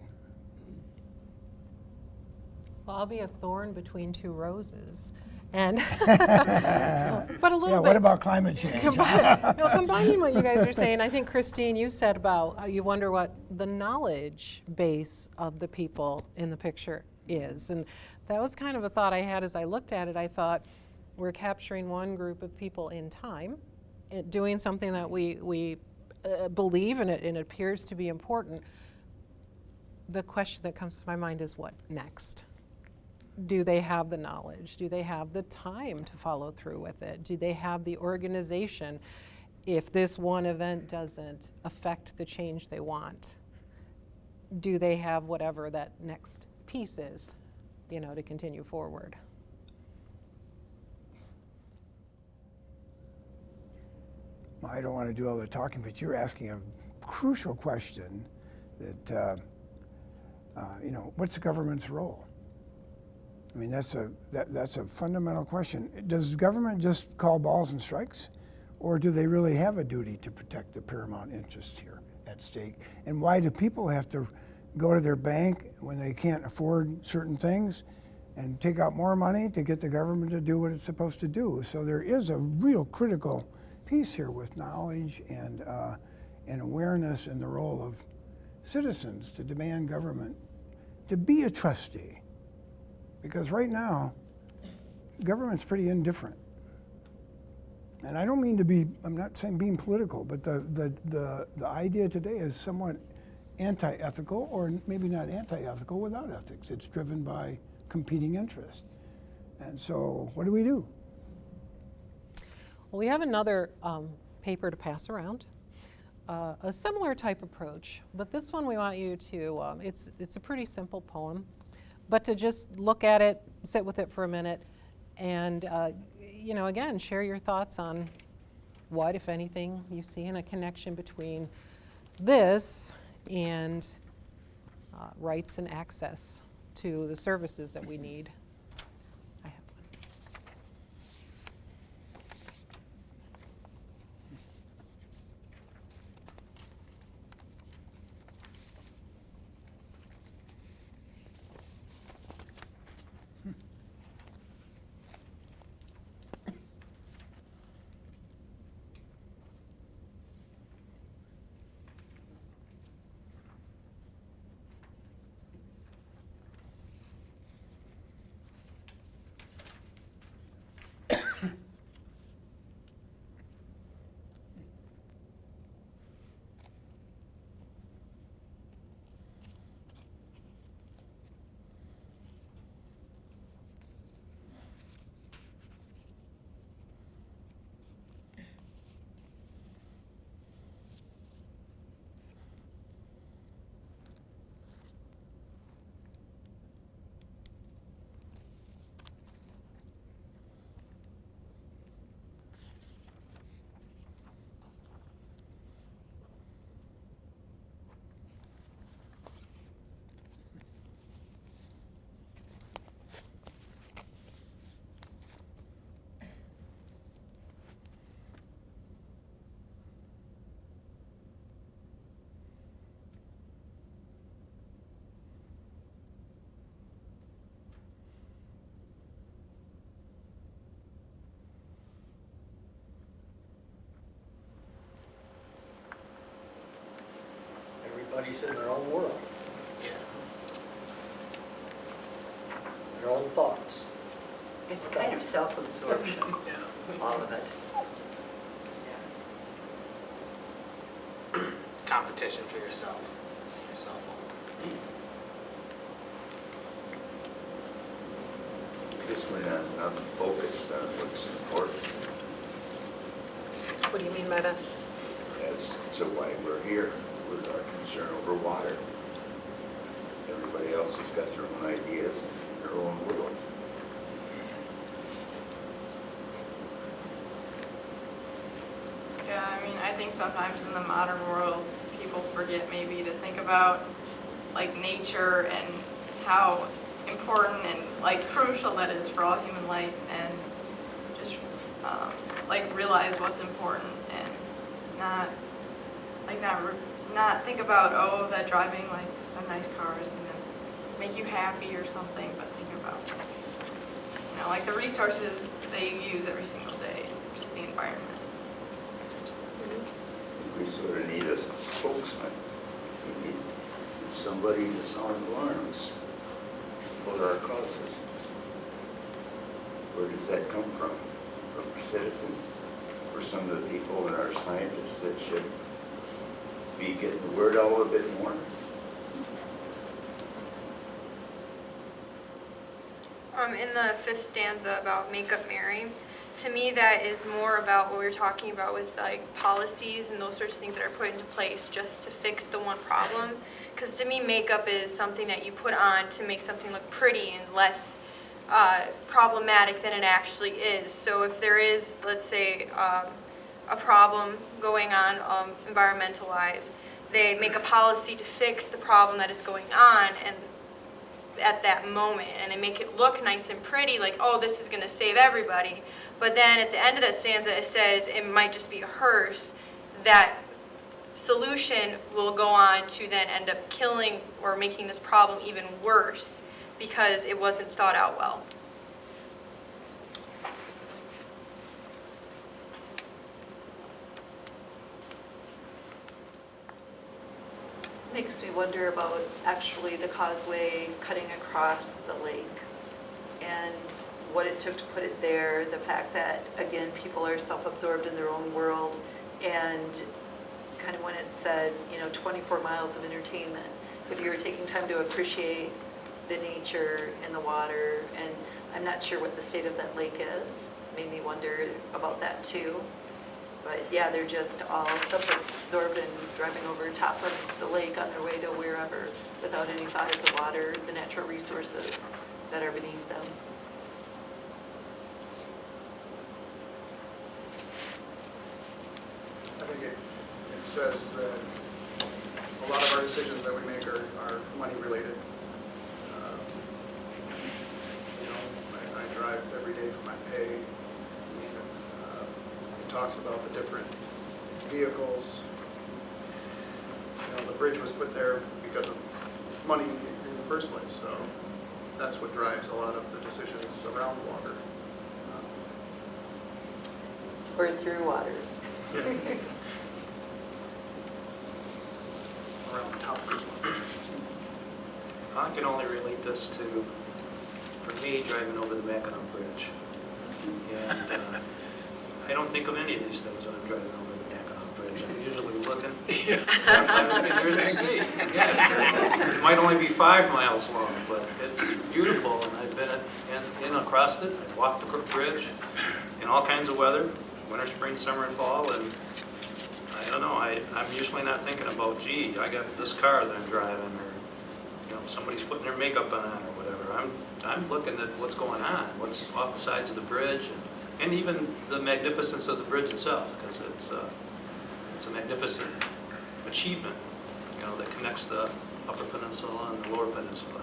Well, I'll be a thorn between two roses. And but a little Yeah, bit. what about climate change? Combining what you guys are saying, I think Christine, you said about you wonder what the knowledge base of the people in the picture is, and that was kind of a thought I had as I looked at it. I thought we're capturing one group of people in time, doing something that we believe and it appears to be important. The question that comes to my mind is what next? Do they have the knowledge? Do they have the time to follow through with it? Do they have the organization if this one event doesn't affect the change they want? Do they have whatever that next piece is, to continue forward? Well, I don't want to do all the talking, but you're asking a crucial question that, what's the government's role? I mean, that's a fundamental question. Does government just call balls and strikes? Or do they really have a duty to protect the paramount interest here at stake? And why do people have to go to their bank when they can't afford certain things and take out more money to get the government to do what it's supposed to do? So there is a real critical piece here with knowledge and awareness and the role of citizens to demand government to be a trustee. Because right now, government's pretty indifferent. And I don't mean to be, I'm not saying being political, but the idea today is somewhat anti-ethical, or maybe not anti-ethical without ethics. It's driven by competing interests. And so what do we do? Well, we have another paper to pass around, a similar type approach, but this one we want you to, it's a pretty simple poem, but to just look at it, sit with it for a minute, and again, share your thoughts on what, if anything, you see in a connection between this and rights and access to the services that we need. I have one. Everybody's in their own world, Yeah. their own thoughts. It's kind of self-absorption, all of it. Competition for yourself. I guess we're not focused on what's important. What do you mean by that? So why we're here with our concern over water. Everybody else has got their own ideas, their own world. Yeah, I mean, I think sometimes in the modern world, people forget maybe to think about like nature and how important and like crucial that is for all human life, and just realize what's important and not think about, oh, that driving like a nice car is gonna make you happy or something, but think about like the resources that you use every single day, just the environment. We sort of need a spokesman. We need somebody to sound alarms for our causes. Where does that come from? From the citizen? Or some of the people and our scientists that should be getting the word out a bit more? In the 5th stanza about make up Mary, to me that is more about what we were talking about with like policies and those sorts of things that are put into place just to fix the one problem. Because to me, makeup is something that you put on to make something look pretty and less problematic than it actually is. So if there is, let's say, a problem going on environmental-wise, they make a policy to fix the problem that is going on and at that moment, and they make it look nice and pretty, like, oh, this is going to save everybody. But then at the end of that stanza, it says it might just be a hearse. That solution will go on to then end up killing or making this problem even worse because it wasn't thought out well. Makes me wonder about actually the causeway cutting across the lake and what it took to put it there, the fact that, again, people are self-absorbed in their own world, and kind of when it said, 24 miles of entertainment, if you were taking time to appreciate the nature and the water, and I'm not sure what the state of that lake is, made me wonder about that too. But yeah, they're just all self-absorbed and driving over top of the lake on their way to wherever without any thought of the water, the natural resources that are beneath them. I think it says that a lot of our decisions that we make are money related. I drive every day for my pay. It talks about the different vehicles. The bridge was put there because of money in the first place, so that's what drives a lot of the decisions around water. Or through water. Around the top of the water. I can only relate this to, for me, driving over the Mackinac Bridge. And I don't think of any of these things when I'm driving over the Mackinac Bridge. I'm usually looking. There's the sea. Yeah, it might only be 5 miles long, but it's beautiful. And I've been in across it. I've walked the bridge in all kinds of weather, winter, spring, summer, and fall. And I don't know, I'm usually not thinking about, gee, I got this car that I'm driving, or somebody's putting their makeup on or whatever. I'm looking at what's going on, what's off the sides of the bridge, and even the magnificence of the bridge itself, because it's a magnificent achievement, that connects the Upper Peninsula and the Lower Peninsula.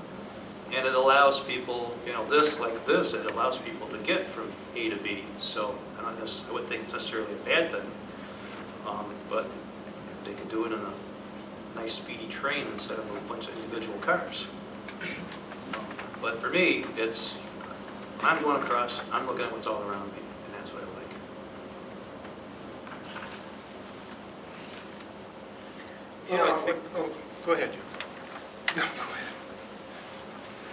And it allows people, it allows people to get from A to B. So I wouldn't think it's necessarily a bad thing, but they could do it in a nice speedy train instead of a bunch of individual cars. But for me, I'm going across, I'm looking at what's all around me, and that's what I like. Go ahead, Jim. No, go ahead.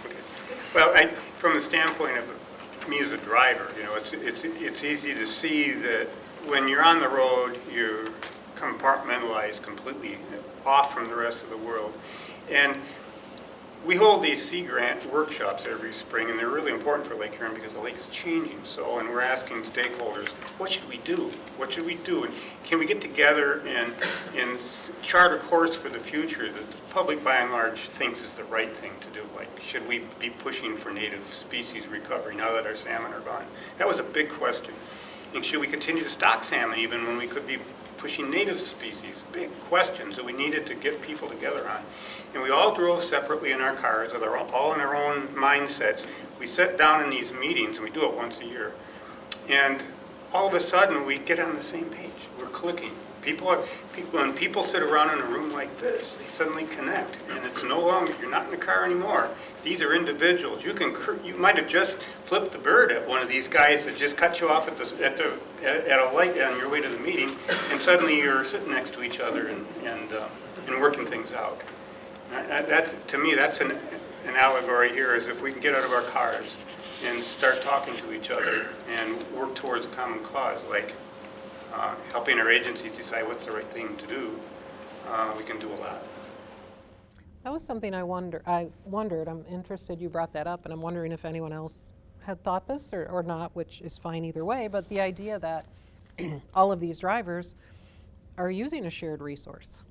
Okay. Well, from the standpoint of me as a driver, it's easy to see that when you're on the road, you're compartmentalized completely off from the rest of the world. And we hold these Sea Grant workshops every spring, and they're really important for Lake Huron because the lake is changing so, and we're asking stakeholders, what should we do? What should we do? And can we get together and chart a course for the future that the public by and large thinks is the right thing to do? Like, should we be pushing for native species recovery now that our salmon are gone? That was a big question. And should we continue to stock salmon even when we could be pushing native species? Big questions that we needed to get people together on. And we all drove separately in our cars, with all in our own mindsets. We sat down in these meetings, and we do it once a year. And all of a sudden, we get on the same page. We're clicking. When people sit around in a room like this, they suddenly connect, and it's no longer, you're not in the car anymore. These are individuals. You might have just flipped the bird at one of these guys that just cut you off at a light on your way to the meeting, and suddenly you're sitting next to each other and working things out. To me, that's an allegory here, is if we can get out of our cars and start talking to each other and work towards a common cause, like helping our agencies decide what's the right thing to do, we can do a lot. That was something I wondered. I'm interested you brought that up, and I'm wondering if anyone else had thought this or not, which is fine either way, but the idea that all of these drivers are using a shared resource,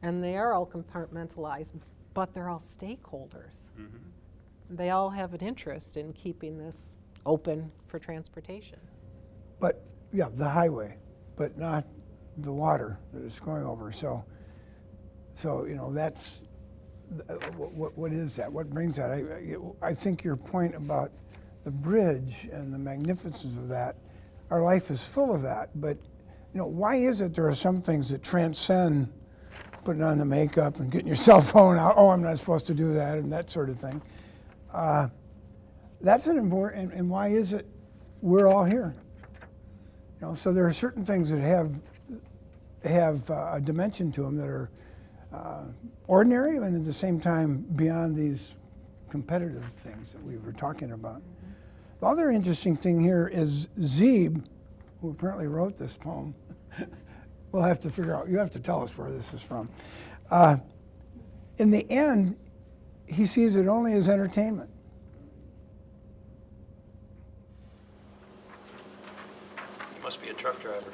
and they are all compartmentalized, but they're all stakeholders. Mm-hmm. They all have an interest in keeping this open for transportation. But, yeah, the highway, but not the water that it's going over. So that's, what is that? What brings that? I think your point about the bridge and the magnificence of that, our life is full of that. But, why is it there are some things that transcend putting on the makeup and getting your cell phone out? Oh, I'm not supposed to do that, and that sort of thing. That's an important, and why is it we're all here? So there are certain things that have a dimension to them that are ordinary, and at the same time beyond these competitive things that we were talking about. Mm-hmm. The other interesting thing here is Zeeb, who apparently wrote this poem. We'll have to figure out, you have to tell us where this is from. In the end, he sees it only as entertainment. You must be a truck driver.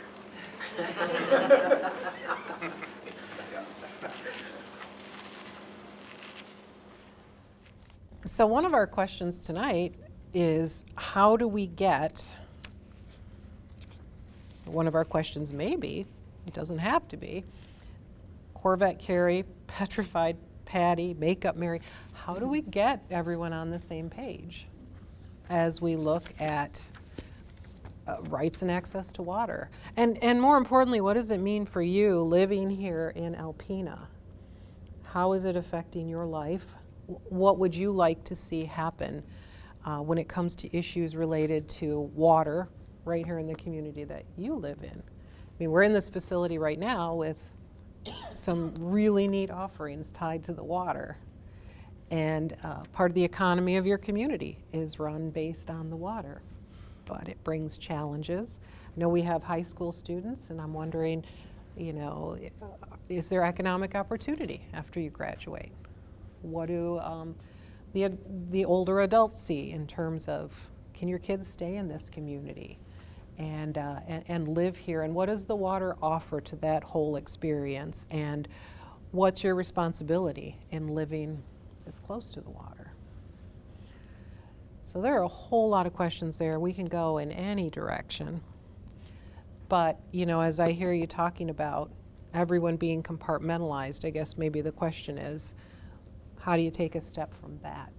So one of our questions tonight is, how do we get, one of our questions may be, it doesn't have to be, Corvette Carrie, Petrified Patty, Makeup Mary, how do we get everyone on the same page as we look at rights and access to water? And more importantly, what does it mean for you living here in Alpena? How is it affecting your life? What would you like to see happen when it comes to issues related to water right here in the community that you live in? I mean, we're in this facility right now with some really neat offerings tied to the water. And part of the economy of your community is run based on the water. But it brings challenges. I know we have high school students, and I'm wondering, is there economic opportunity after you graduate? What do the older adults see in terms of, can your kids stay in this community and live here? And what does the water offer to that whole experience? And what's your responsibility in living as close to the water? So there are a whole lot of questions there. We can go in any direction. But, as I hear you talking about everyone being compartmentalized, I guess maybe the question is, how do you take a step from that?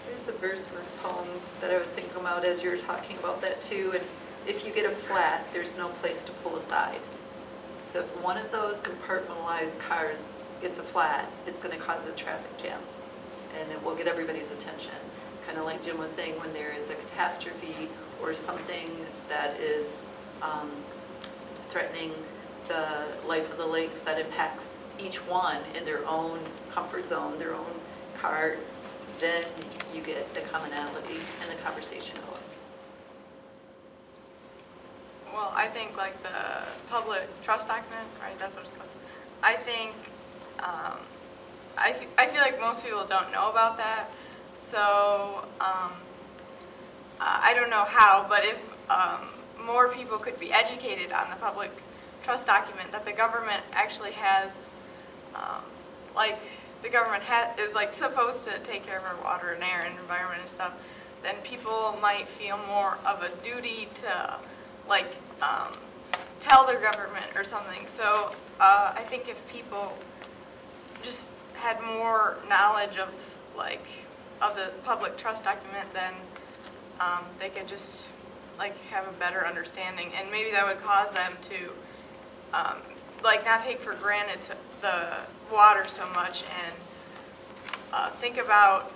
There's a verse in this poem that I was thinking about as you were talking about that too. And if you get a flat, there's no place to pull aside. So if one of those compartmentalized cars gets a flat, it's going to cause a traffic jam. And it will get everybody's attention. Kind of like Jim was saying, when there is a catastrophe or something that is threatening the life of the lakes that impacts each one in their own comfort zone, their own car, then you get the commonality and the conversation going. Well, I think like the public trust document, right, that's what it's called. I think, I feel like most people don't know about that. So I don't know how, but if more people could be educated on the public trust document, that the government actually has, the government is like supposed to take care of our water and air and environment and stuff, then people might feel more of a duty to tell their government or something. So I think if people just had more knowledge of the public trust document, then they could just have a better understanding, and maybe that would cause them to like not take for granted the water so much, and think about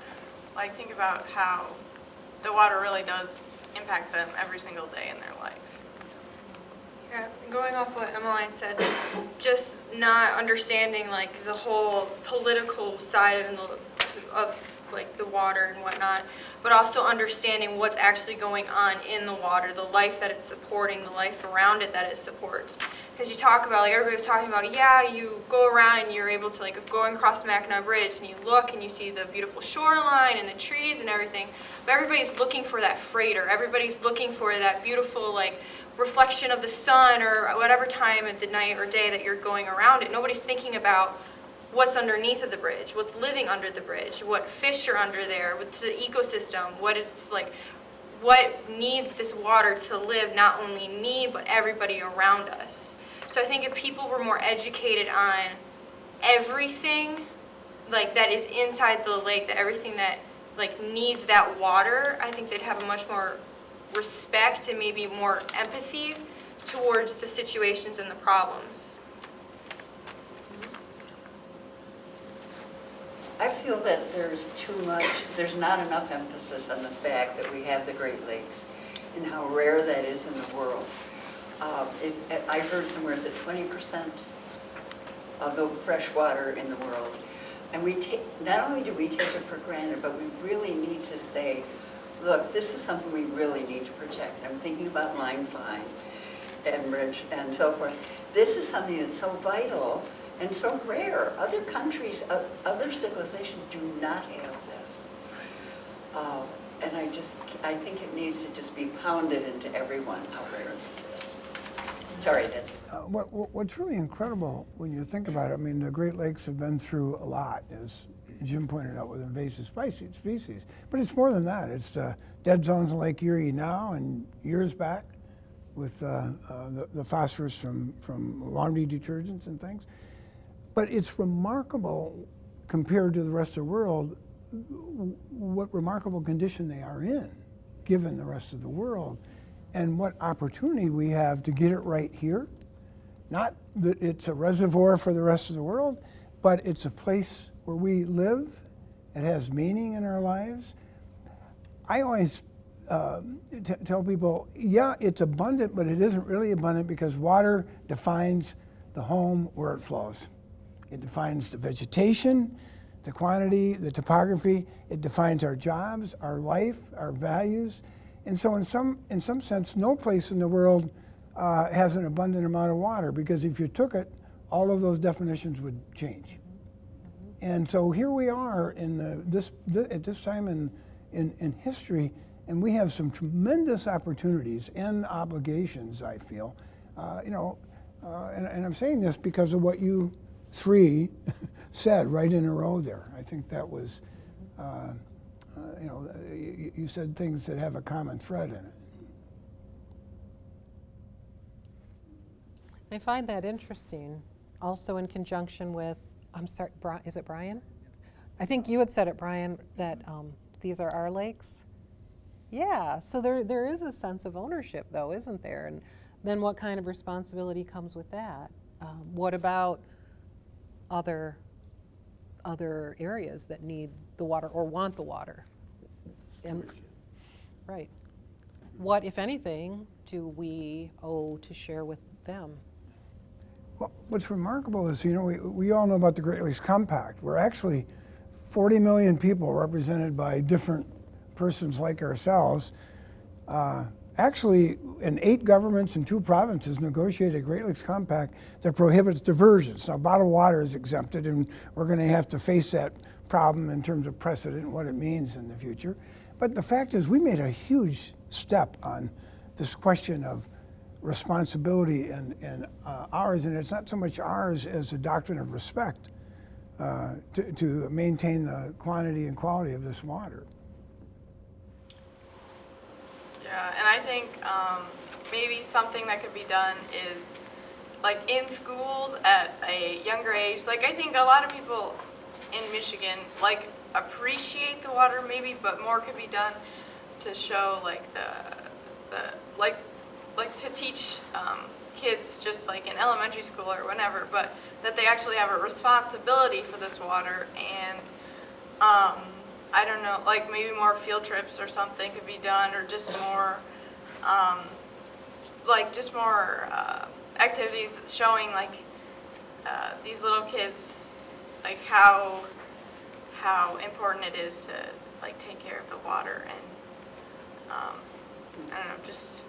how the water really does impact them every single day in their life. Yeah, going off what Emmeline said, just not understanding like the whole political side of like the water and whatnot, but also understanding what's actually going on in the water, the life that it's supporting, the life around it that it supports. Because you talk about, like everybody was talking about, yeah, you go around and you're able to like go across the Mackinac Bridge and you look and you see the beautiful shoreline and the trees and everything, but everybody's looking for that freighter. Everybody's looking for that beautiful like reflection of the sun or whatever time of the night or day that you're going around it. Nobody's thinking about what's underneath of the bridge, what's living under the bridge, what fish are under there, what's the ecosystem, what needs this water to live, not only me, but everybody around us. So I think if people were more educated on everything like that is inside the lake, that everything that like needs that water, I think they'd have a much more respect and maybe more empathy towards the situations and the problems. I feel that there's not enough emphasis on the fact that we have the Great Lakes and how rare that is in the world. I heard somewhere is it 20% of the fresh water in the world. And not only do we take it for granted, but we really need to say, look, this is something we really need to protect. I'm thinking about Line 5, Enbridge, and so forth. This is something that's so vital and so rare. Other countries, other civilizations do not have this. And I think it needs to just be pounded into everyone how rare this is. Sorry, that's... What's really incredible when you think about it, I mean, the Great Lakes have been through a lot, as Jim pointed out, with invasive species. But it's more than that. It's dead zones in Lake Erie now and years back with the phosphorus from laundry detergents and things. But it's remarkable compared to the rest of the world what remarkable condition they are in, given the rest of the world, and what opportunity we have to get it right here. Not that it's a reservoir for the rest of the world, but it's a place where we live. It has meaning in our lives. I always tell people, yeah, it's abundant, but it isn't really abundant because water defines the home where it flows. It defines the vegetation, the quantity, the topography. It defines our jobs, our life, our values. And so in some sense, no place in the world has an abundant amount of water, because if you took it, all of those definitions would change. And so here we are at this time in history, and we have some tremendous opportunities and obligations, I feel. And I'm saying this because of what you three said right in a row there. I think that was, you said things that have a common thread in it. I find that interesting, also in conjunction with, I'm sorry, is it Brian? I think you had said it, Brian, that these are our lakes. Yeah, so there is a sense of ownership, though, isn't there? And then what kind of responsibility comes with that? What about other areas that need the water or want the water? And, right. What, if anything, do we owe to share with them? Well, what's remarkable is, we all know about the Great Lakes Compact. We're actually 40 million people represented by different persons like ourselves. Actually, in 8 governments and 2 provinces negotiated a Great Lakes Compact that prohibits diversions. Now, bottled water is exempted, and we're going to have to face that problem in terms of precedent and what it means in the future. But the fact is, we made a huge step on this question of responsibility and ours, and it's not so much ours as a doctrine of respect to maintain the quantity and quality of this water. Yeah, and I think maybe something that could be done is like in schools at a younger age. Like I think a lot of people in Michigan like appreciate the water maybe, but more could be done to show like the like like to teach kids just like in elementary school or whatever, but that they actually have a responsibility for this water. And I don't know, like maybe more field trips or something could be done, or just more activities showing like these little kids like how important it is to like take care of the water. And I don't know, just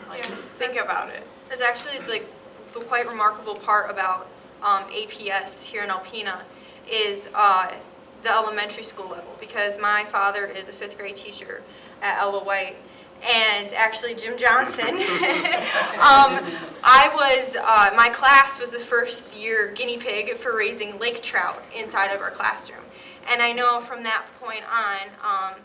like think about it. It's actually like the quite remarkable part about APS here in Alpena is the elementary school level, because my father is a 5th grade teacher at Ella White, and actually Jim Johnson. My class was the first year guinea pig for raising lake trout inside of our classroom. And I know from that point on,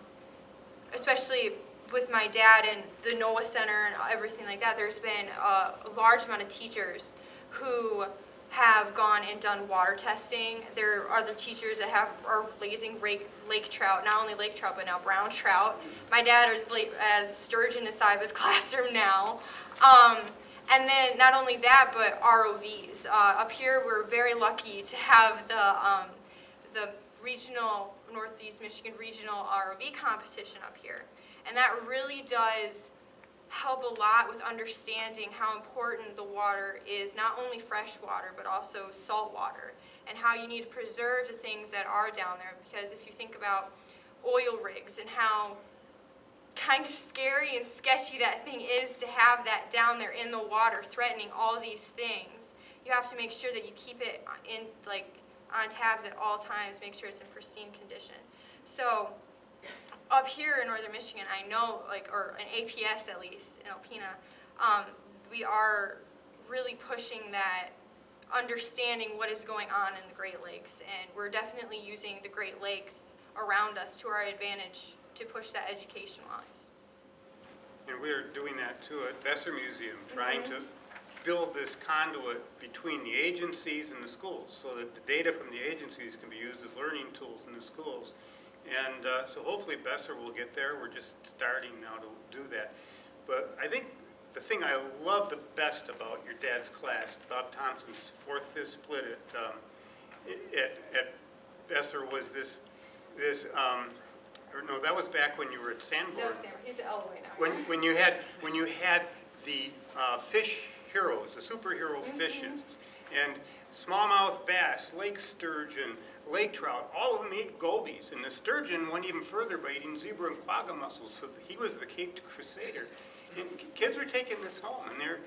especially with my dad and the NOAA Center and everything like that, there's been a large amount of teachers who have gone and done water testing. There are other teachers that are raising lake trout, not only lake trout, but now brown trout. My dad is as sturgeon inside of his classroom now. And then not only that, but ROVs. Up here, we're very lucky to have the regional, Northeast Michigan regional ROV competition up here. And that really does help a lot with understanding how important the water is, not only fresh water, but also salt water, and how you need to preserve the things that are down there. Because if you think about oil rigs and how kind of scary and sketchy that thing is to have that down there in the water threatening all these things, you have to make sure that you keep it in on tabs at all times, make sure it's in pristine condition. So up here in northern Michigan, I know, or an APS at least, in Alpena, we are really pushing that understanding what is going on in the Great Lakes, and we're definitely using the Great Lakes around us to our advantage to push that education-wise. And we're doing that too at Besser Museum, trying to build this conduit between the agencies and the schools so that the data from the agencies can be used as learning tools in the schools. And so hopefully Besser will get there. We're just starting now to do that. But I think the thing I love the best about your dad's class, Bob Thompson's 4th-5th split at Besser, was this or no, that was back when you were at Sanborn. No, Sanborn. He's at Elway now. When you had the fish heroes, the superhero fishes, and smallmouth bass, lake sturgeon, lake trout, all of them ate gobies, and the sturgeon went even further by eating zebra and quagga mussels, so he was the Caped Crusader. And kids were taking this home, and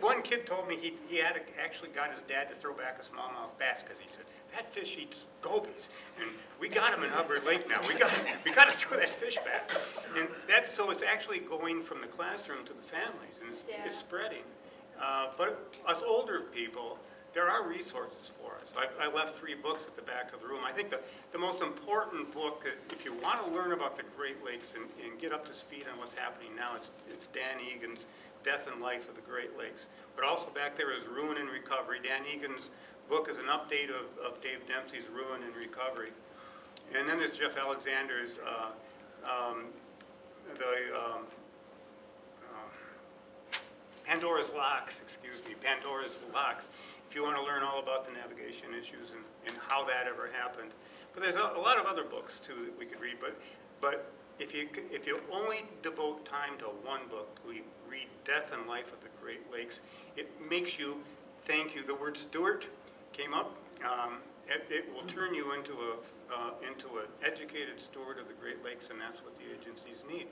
one kid told me he had actually got his dad to throw back a smallmouth bass because he said, that fish eats gobies, and we got him in Hubbard Lake now. We got to throw that fish back. And so it's actually going from the classroom to the families, and it's spreading. But us older people, there are resources for us. I left 3 books at the back of the room. I think the most important book, if you want to learn about the Great Lakes and get up to speed on what's happening now, it's Dan Egan's Death and Life of the Great Lakes. But also back there is Ruin and Recovery. Dan Egan's book is an update of Dave Dempsey's Ruin and Recovery. And then there's Jeff Alexander's Pandora's Locks, Pandora's Locks, if you want to learn all about the navigation issues and how that ever happened. But there's a lot of other books, too, that we could read. But if you only devote time to one book, we read Death and Life of the Great Lakes, it makes you thank you. The word steward came up. It will turn you into an educated steward of the Great Lakes, and that's what the agencies need.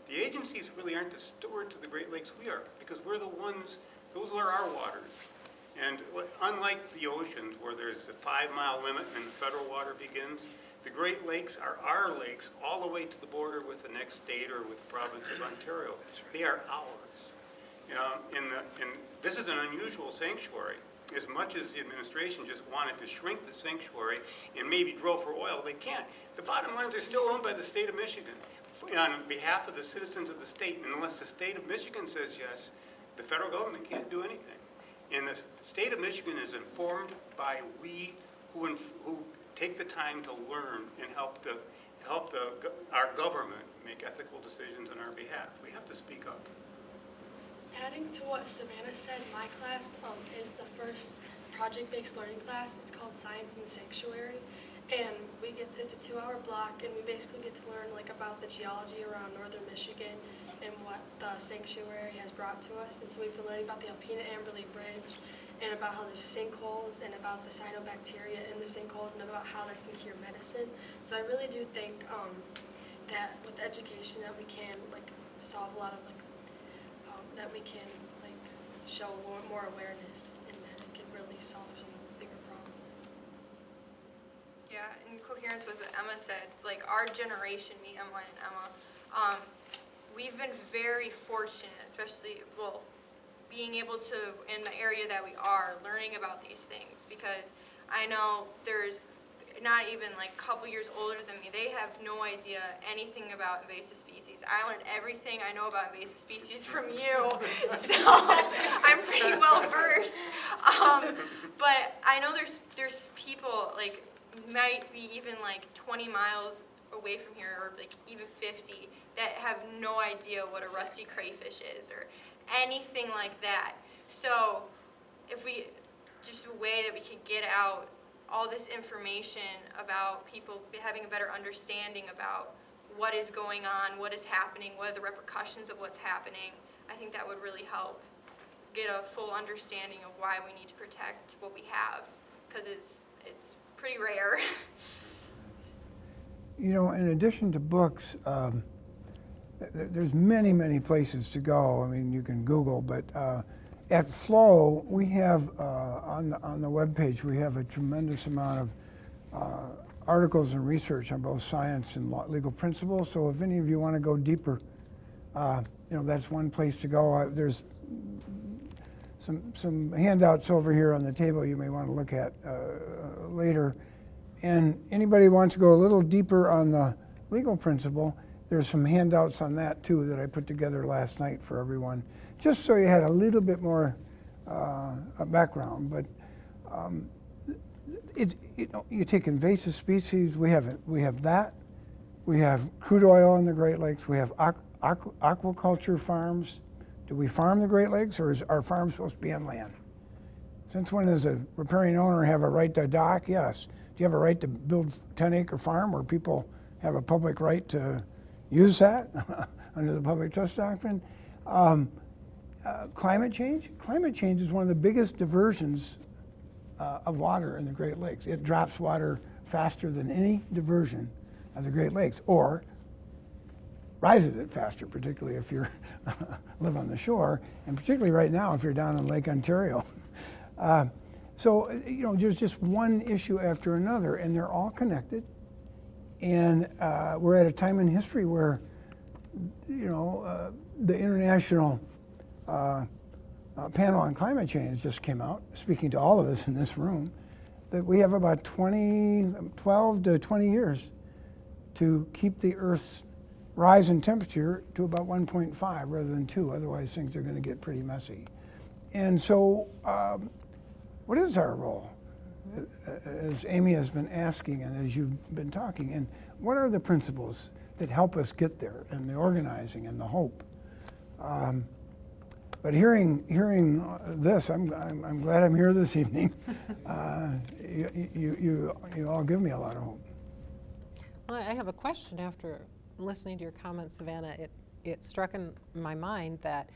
The agencies really aren't the stewards of the Great Lakes, we are, because we're the ones, those are our waters. And unlike the oceans, where there's a 5-mile limit and federal water begins, the Great Lakes are our lakes all the way to the border with the next state or with the province of Ontario. They are ours. And this is an unusual sanctuary. As much as the administration just wanted to shrink the sanctuary and maybe drill for oil, they can't. The bottom lines are still owned by the state of Michigan on behalf of the citizens of the state. And unless the state of Michigan says yes, the federal government can't do anything. And the state of Michigan is informed by we who take the time to learn and help our government make ethical decisions on our behalf. We have to speak up. Adding to what Savannah said, my class is the first project-based learning class. It's called Science in the Sanctuary, and it's a 2-hour block, and we basically get to learn like about the geology around northern Michigan and what the sanctuary has brought to us. And so we've been learning about the Alpena Bridge, and about how there's sinkholes, and about the cyanobacteria in the sinkholes, and about how that can cure medicine. So I really do think that with education that we can like solve a lot of that we can like show more awareness, and that it can really solve some bigger problems. Yeah, in coherence with what Emma said, like our generation, me, Emma, and Emma, we've been very fortunate, especially, well, being able to, in the area that we are, learning about these things, because I know there's not even like a couple years older than me, they have no idea anything about invasive species. I learned everything I know about invasive species from you, so I'm pretty well versed. But I know there's people like might be even like 20 miles away from here, or like even 50, that have no idea what a rusty crayfish is or anything like that. So if we, just a way that we could get out all this information about people having a better understanding about what is going on, what is happening, what are the repercussions of what's happening, I think that would really help get a full understanding of why we need to protect what we have, because it's pretty rare. You know, in addition to books, there's many places to go. I mean, you can Google, but at Flow, we have on the webpage, we have a tremendous amount of articles and research on both science and legal principles. So if any of you want to go deeper, that's one place to go. There's some handouts over here on the table you may want to look at later. And anybody who wants to go a little deeper on the legal principle, there's some handouts on that too that I put together last night for everyone, just so you had a little bit more background. But you take invasive species, we have that. We have crude oil in the Great Lakes. We have aquaculture farms. Do we farm the Great Lakes, or is our farm supposed to be on land? Since when does a riparian owner have a right to dock? Yes. Do you have a right to build a 10-acre farm where people have a public right to use that under the public trust doctrine? Climate change? Climate change is one of the biggest diversions of water in the Great Lakes. It drops water faster than any diversion of the Great Lakes, or rises it faster, particularly if you live on the shore, and particularly right now if you're down in Lake Ontario. So, there's just one issue after another, and they're all connected. And we're at a time in history where, the International Panel on Climate Change just came out, speaking to all of us in this room, that we have about 12 to 20 years to keep the Earth's rise in temperature to about 1.5 rather than 2. Otherwise, things are going to get pretty messy. And so, what is our role? As Amy has been asking and as you've been talking, and what are the principles that help us get there, and the organizing and the hope? But hearing this, I'm glad I'm here this evening. You all give me a lot of hope. Well, I have a question after listening to your comments, Savannah. It struck in my mind that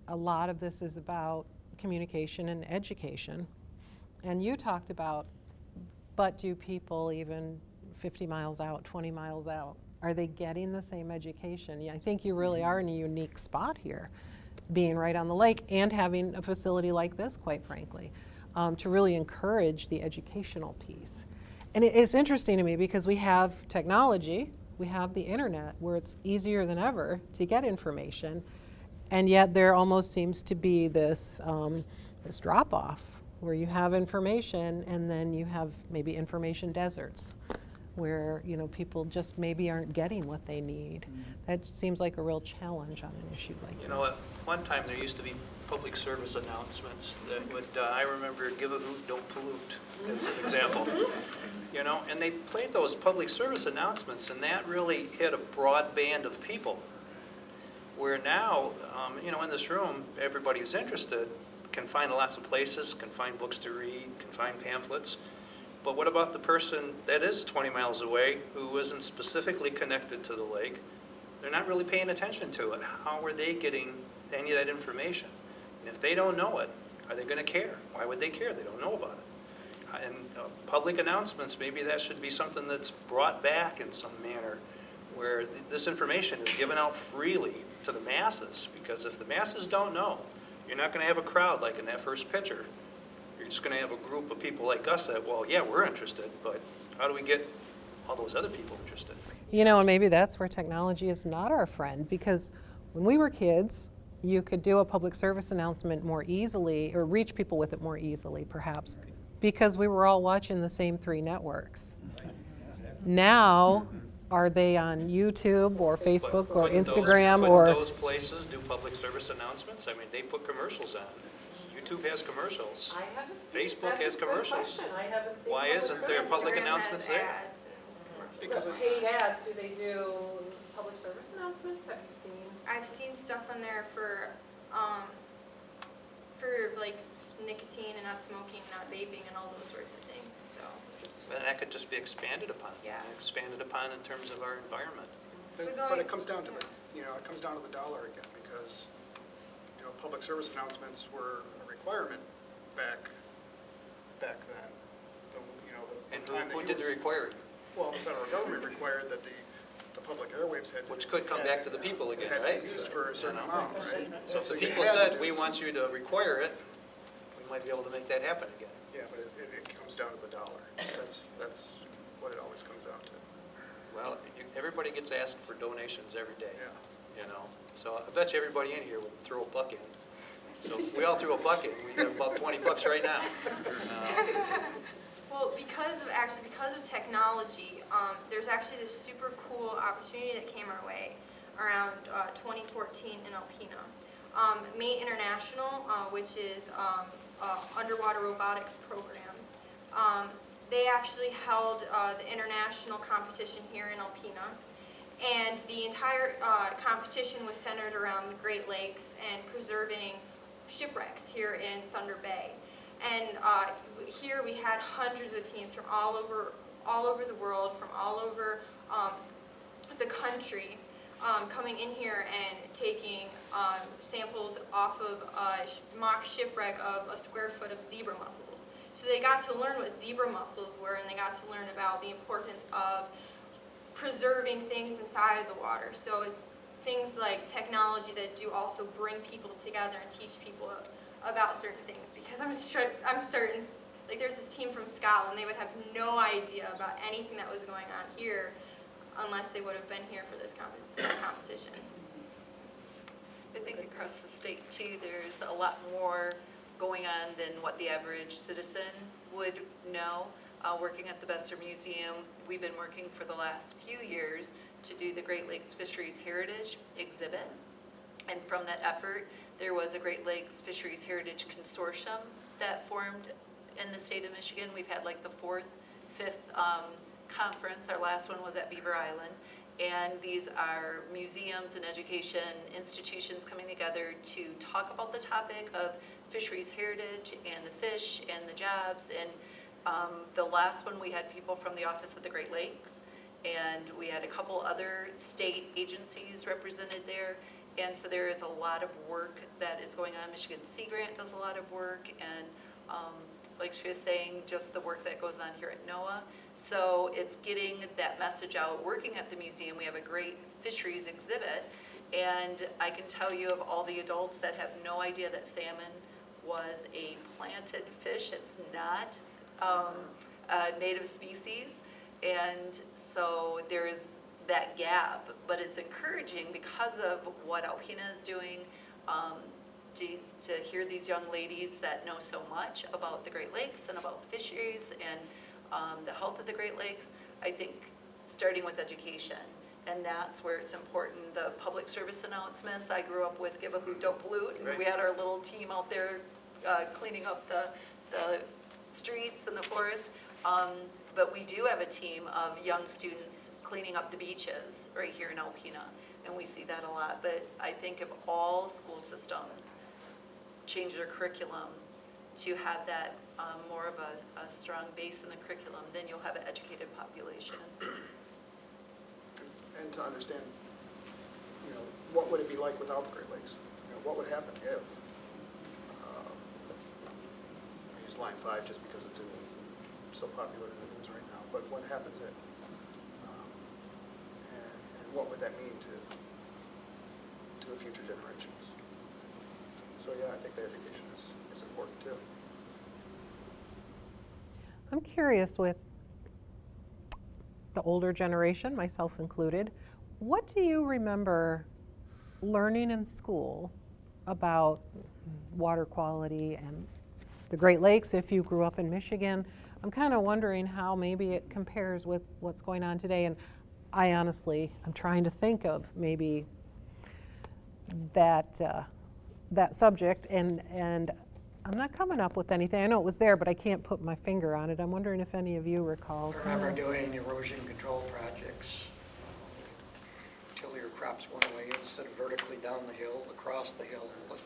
a lot of this is about communication and education. And you talked about, but do people even 50 miles out, 20 miles out, are they getting the same education? Yeah, I think you really are in a unique spot here, being right on the lake and having a facility like this, quite frankly, to really encourage the educational piece. And it's interesting to me because we have technology, we have the internet where it's easier than ever to get information, and yet there almost seems to be this drop-off where you have information and then you have maybe information deserts where people just maybe aren't getting what they need. That seems like a real challenge on an issue like this. At one time there used to be public service announcements that would, I remember, give a hoot, don't pollute, as an example. And they played those public service announcements, and that really hit a broad band of people. Where now, in this room, everybody who's interested can find lots of places, can find books to read, can find pamphlets. But what about the person that is 20 miles away who isn't specifically connected to the lake? They're not really paying attention to it. How are they getting any of that information? And if they don't know it, are they going to care? Why would they care? They don't know about it. And public announcements, maybe that should be something that's brought back in some manner where this information is given out freely to the masses. Because if the masses don't know, you're not going to have a crowd like in that first picture. You're just going to have a group of people like us that, well, yeah, we're interested, but how do we get all those other people interested? And maybe that's where technology is not our friend, because when we were kids, you could do a public service announcement more easily, or reach people with it more easily, perhaps, because we were all watching the same 3 networks. Now, are they on YouTube or Facebook or Instagram Couldn't those places do public service announcements? I mean, they put commercials on. YouTube has commercials. Facebook has commercials. Why isn't there public announcements there? Because it, Paid ads, do they do public service announcements? Have you seen? I've seen stuff on there for like nicotine and not smoking, not vaping, and all those sorts of things. So. And that could just be expanded upon. Yeah. Expanded upon in terms of our environment. but it comes down to it comes down to the dollar again, because, public service announcements were a requirement back then. And who did they require it? Well, the federal government required that the public airwaves had. Which could come back to the people again, had right? to be used for a certain amount, right? So if the you people had to said, do we it. want you to require it, we might be able to make that happen again. Yeah, but it comes down to the dollar. That's what it always comes down to. Well, everybody gets asked for donations every day. Yeah. So I bet you everybody in here would throw a buck in. So if we all threw a buck in, we'd have about 20 bucks right now. Well, because of technology, there's actually this super cool opportunity that came our way around 2014 in Alpena. May International, which is underwater robotics program, they actually held the international competition here in Alpena. And the entire competition was centered around the Great Lakes and preserving shipwrecks here in Thunder Bay. And here we had hundreds of teams from all over the world, from all over the country, coming in here and taking samples off of a mock shipwreck of a square foot of zebra mussels. So they got to learn what zebra mussels were, and they got to learn about the importance of preserving things inside of the water. So it's things like technology that do also bring people together and teach people about certain things. Because I'm certain, like there's this team from Scotland, they would have no idea about anything that was going on here unless they would have been here for this competition. I think across the state too, there's a lot more going on than what the average citizen would know. Working at the Besser Museum, we've been working for the last few years to do the Great Lakes Fisheries Heritage exhibit. And from that effort, there was a Great Lakes Fisheries Heritage Consortium that formed in the state of Michigan. We've had like the 4th, 5th conference. Our last one was at Beaver Island. And these are museums and education institutions coming together to talk about the topic of fisheries heritage and the fish and the jobs. And the last one, we had people from the Office of the Great Lakes, and we had a couple other state agencies represented there. And so there is a lot of work that is going on. Michigan Sea Grant does a lot of work, and like she was saying, just the work that goes on here at NOAA. So it's getting that message out. Working at the museum, we have a great fisheries exhibit, and I can tell you of all the adults that have no idea that salmon was a planted fish. It's not a native species, and so there's that gap, but it's encouraging because of what Alpena is doing, to hear these young ladies that know so much about the Great Lakes and about fisheries and the health of the Great Lakes. I think starting with education, and that's where it's important. The public service announcements, I grew up with Give a Hoot, Don't Pollute, and we had our little team out there cleaning up the streets and the forest. But we do have a team of young students cleaning up the beaches right here in Alpena. and we see that a lot. But I think if all school systems change their curriculum to have that more of a strong base in the curriculum, then you'll have an educated population. And to understand, you know, what would it be like without the Great Lakes? You know, what would happen if, I use line 5 just because it's so popular in the news right now, but what happens if? And what would that mean to the future generations? So yeah, I think the education is important too. I'm curious with the older generation, myself included, what do you remember learning in school about water quality and the Great Lakes if you grew up in Michigan? I'm kind of wondering how maybe it compares with what's going on today. And I honestly, I'm trying to think of maybe that subject, and I'm not coming up with anything. I know it was there, but I can't put my finger on it. I'm wondering if any of you recall. I remember doing erosion control projects until your crops went away instead of vertically down the hill, across the hill. I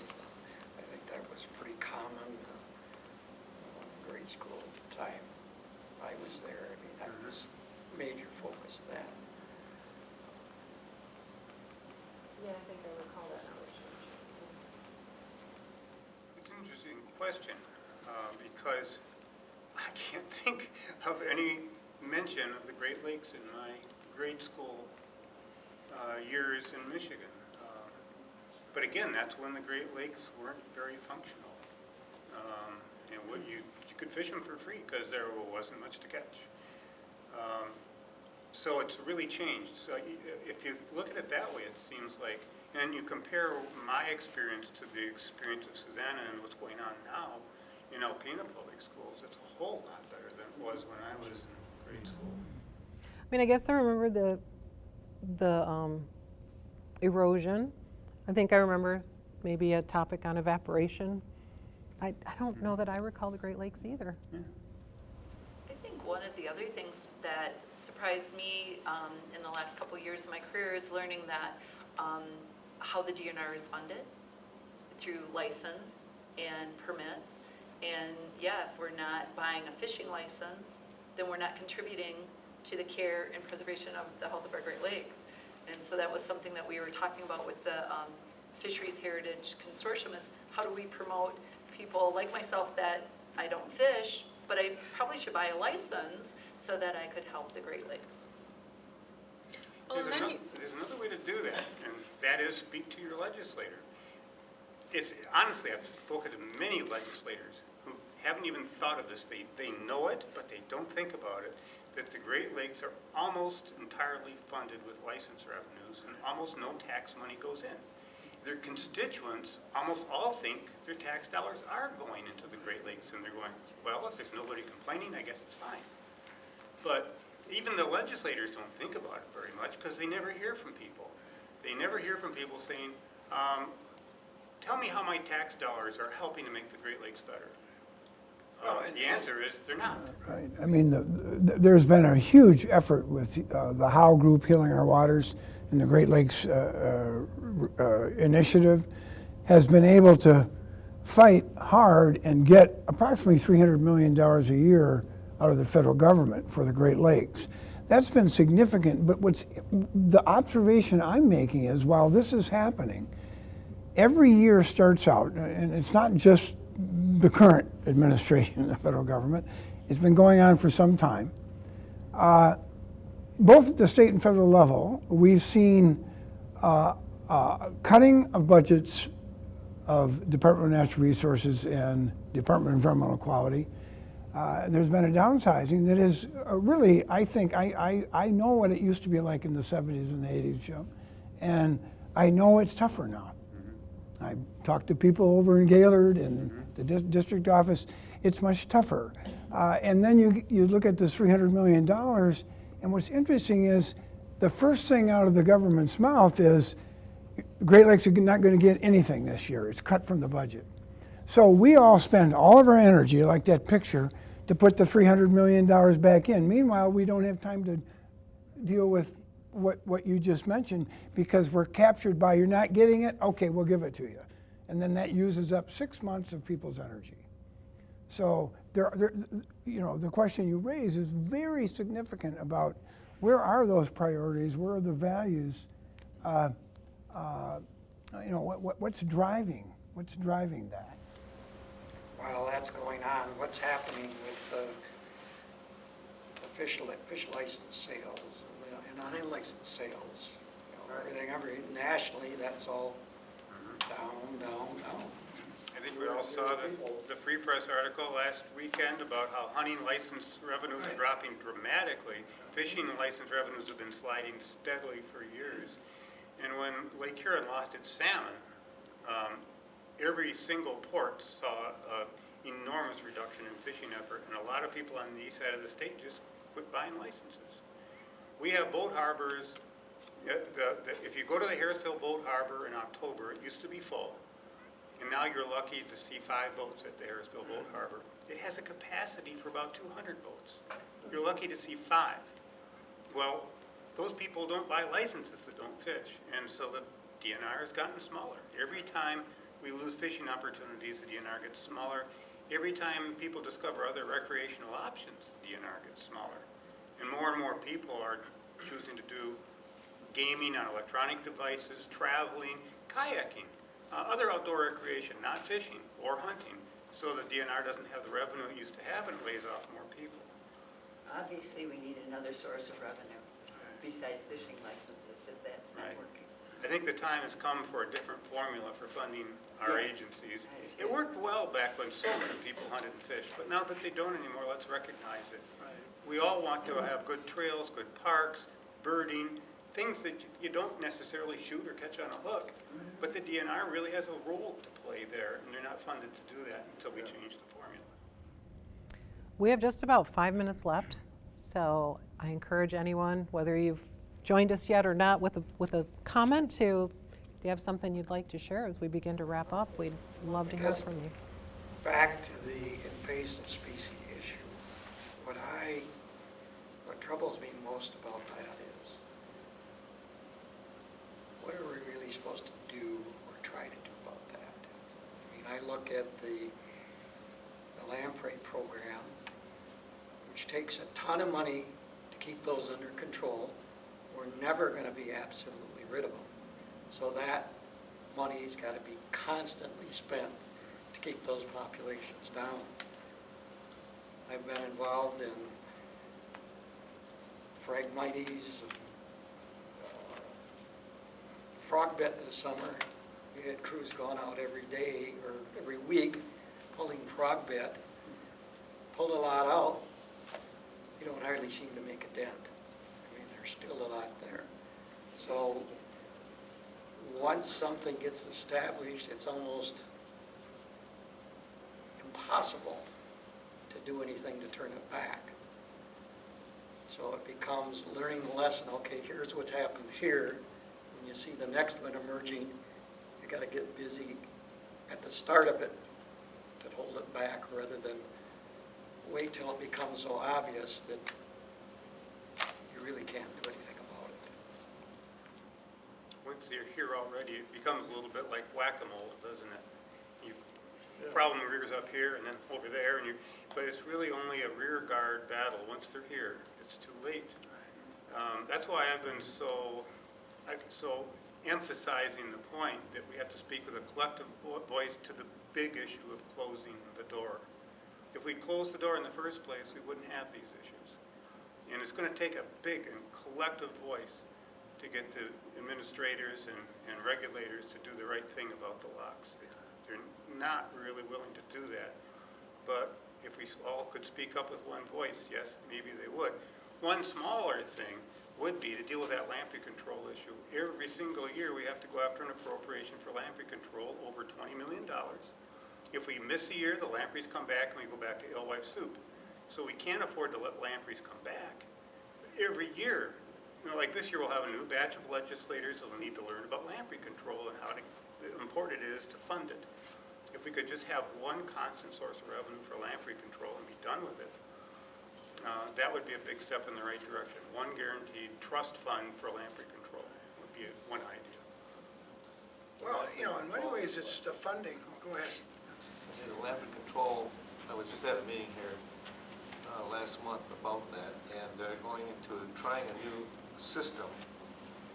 think that was pretty common in grade school at the time I was there. I mean, that was major focus then. Yeah, I think I recall that now. It's an interesting question because I can't think of any mention of the Great Lakes in my grade school years in Michigan. But again, that's when the Great Lakes weren't very functional. And you could fish them for free because there wasn't much to catch. So it's really changed. So if you look at it that way, it seems like, and you compare my experience to the experience of Susanna and what's going on now in Alpena public schools, it's a whole lot better than it was when I was in grade school. I mean, I guess I remember the erosion. I think I remember maybe a topic on evaporation. I don't know that I recall the Great Lakes either. Yeah. I think one of the other things that surprised me in the last couple of years of my career is learning that how the DNR is funded through license and permits. And yeah, if we're not buying a fishing license, then we're not contributing to the care and preservation of the health of our Great Lakes. And so that was something that we were talking about with the Fisheries Heritage Consortium, is how do we promote people like myself that I don't fish, but I probably should buy a license so that I could help the Great Lakes. There's another way to do that, and that is speak to your legislator. It's honestly, I've spoken to many legislators who haven't even thought of this. They know it, but they don't think about it, that the Great Lakes are almost entirely funded with license revenues, and almost no tax money goes in. Their constituents almost all think their tax dollars are going into the Great Lakes, and they're going, well, if there's nobody complaining, I guess it's fine. But even the legislators don't think about it very much because they never hear from people. They never hear from people saying, tell me how my tax dollars are helping to make the Great Lakes better. The answer is they're not. Right. I mean, there's been a huge effort with the Howe Group, Healing Our Waters, and the Great Lakes Initiative has been able to fight hard and get approximately $300 million a year out of the federal government for the Great Lakes. That's been significant, but the observation I'm making is while this is happening, every year starts out, and it's not just the current administration in the federal government, it's been going on for some time. Both at the state and federal level, we've seen cutting of budgets of Department of Natural Resources and Department of Environmental Quality. There's been a downsizing that is really, I think, I know what it used to be like in the 70s and the 80s, Jim, and I know it's tougher now. I talked to people over in Gaylord and the district office. It's much tougher. And then you look at this $300 million, and what's interesting is the first thing out of the government's mouth is Great Lakes are not going to get anything this year. It's cut from the budget. So we all spend all of our energy, like that picture, to put the $300 million back in. Meanwhile, we don't have time to deal with what you just mentioned, because we're captured by you're not getting it, okay, we'll give it to you. And then that uses up 6 months of people's energy. So the question you raise is very significant about where are those priorities, where are the values, what's driving that? While that's going on, what's happening with the fish license sales and unlicensed sales? Everything nationally, that's all down. I think we all saw the Free Press article last weekend about how hunting license revenues are dropping dramatically. Fishing license revenues have been sliding steadily for years. And when Lake Huron lost its salmon, every single port saw an enormous reduction in fishing effort, and a lot of people on the east side of the state just quit buying licenses. We have boat harbors. If you go to the Harrisville Boat Harbor in October, it used to be full, and now you're lucky to see 5 boats at the Harrisville Boat Harbor. It has a capacity for about 200 boats. You're lucky to see 5. Well, those people don't buy licenses that don't fish, and so the DNR has gotten smaller. Every time we lose fishing opportunities, the DNR gets smaller. Every time people discover other recreational options, the DNR gets smaller. And more people are choosing to do gaming on electronic devices, traveling, kayaking, other outdoor recreation, not fishing or hunting. So the DNR doesn't have the revenue it used to have, and it lays off more people. Obviously, we need another source of revenue besides fishing licenses if that's not working. I think the time has come for a different formula for funding our agencies. It worked well back when so many people hunted and fished, but now that they don't anymore, let's recognize it. We all want to have good trails, good parks, birding, things that you don't necessarily shoot or catch on a hook, but the DNR really has a role to play there, and they're not funded to do that until we change the formula. We have just about 5 minutes left, so I encourage anyone, whether you've joined us yet or not, with a comment do you have something you'd like to share as we begin to wrap up? We'd love to hear from you. Back to the invasive species issue. What troubles me most about that is, what are we really supposed to do or try to do about that? I mean, I look at the lamprey program, which takes a ton of money to keep those under control. We're never going to be absolutely rid of them. So that money's got to be constantly spent to keep those populations down. I've been involved in Phragmites, frog bit this summer. We had crews going out every day or every week pulling frog bit, pulled a lot out. You don't hardly seem to make a dent. I mean, there's still a lot there. So once something gets established, it's almost impossible to do anything to turn it back. So it becomes learning the lesson, okay, here's what's happened here. When you see the next one emerging, you got to get busy at the start of it to hold it back rather than wait till it becomes so obvious that you really can't do anything about it. Once you're here already, it becomes a little bit like whack-a-mole, doesn't it? Problem rears up here and then over there, but it's really only a rear guard battle. Once they're here, it's too late. That's why I've been so emphasizing the point that we have to speak with a collective voice to the big issue of closing the door. If we'd closed the door in the first place, we wouldn't have these issues. And it's going to take a big and collective voice to get the administrators and regulators to do the right thing about the locks. They're not really willing to do that. But if we all could speak up with one voice, yes, maybe they would. One smaller thing would be to deal with that lamprey control issue. Every single year we have to go after an appropriation for lamprey control over $20 million. If we miss a year, the lampreys come back and we go back to alewife soup. So we can't afford to let lampreys come back. Every year, like this year we'll have a new batch of legislators who will need to learn about lamprey control and how important it is to fund it. If we could just have one constant source of revenue for lamprey control and be done with it, That would be a big step in the right direction. One guaranteed trust fund for lamprey control would be one idea. Well, you know, in many ways, it's the funding. Oh, go ahead. See, the lamprey control, I was just at a meeting here last month about that, and they're going into trying a new system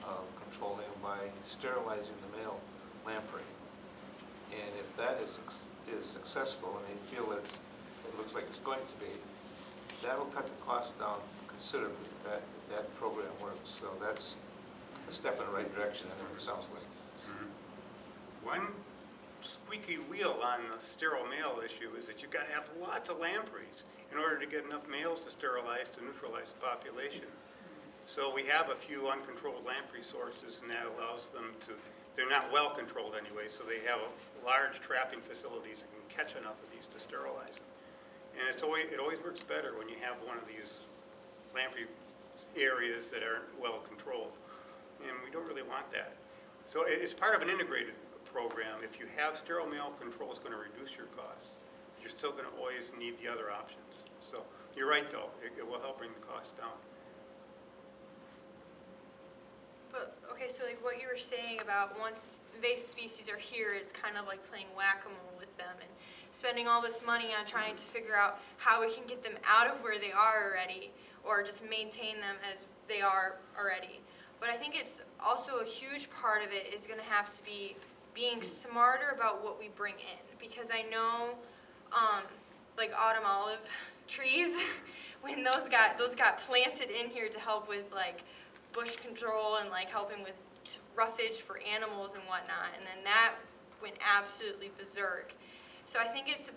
of controlling by sterilizing the male lamprey. And if that is successful, and they feel that it looks like it's going to be, that'll cut the cost down considerably if that program works. So that's a step in the right direction, it sounds like. One squeaky wheel on the sterile male issue is that you've got to have lots of lampreys in order to get enough males to sterilize to neutralize the population. So we have a few uncontrolled lamprey sources, and that allows them to, they're not well controlled anyway, so they have large trapping facilities that can catch enough of these to sterilize them. And it always works better when you have one of these lamprey areas that aren't well controlled. And we don't really want that. So it's part of an integrated program. If you have sterile male control, it's going to reduce your costs. You're still going to always need the other options. So you're right, though. It will help bring the cost down. But, okay, so like what you were saying about once invasive species are here, it's kind of like playing whack-a-mole with them and spending all this money on trying to figure out how we can get them out of where they are already or just maintain them as they are already. But I think it's also a huge part of it is going to have to be being smarter about what we bring in, because I know like autumn olive trees, when those got planted in here to help with like bush control and like helping with roughage for animals and whatnot, and then that went absolutely berserk. So I think it's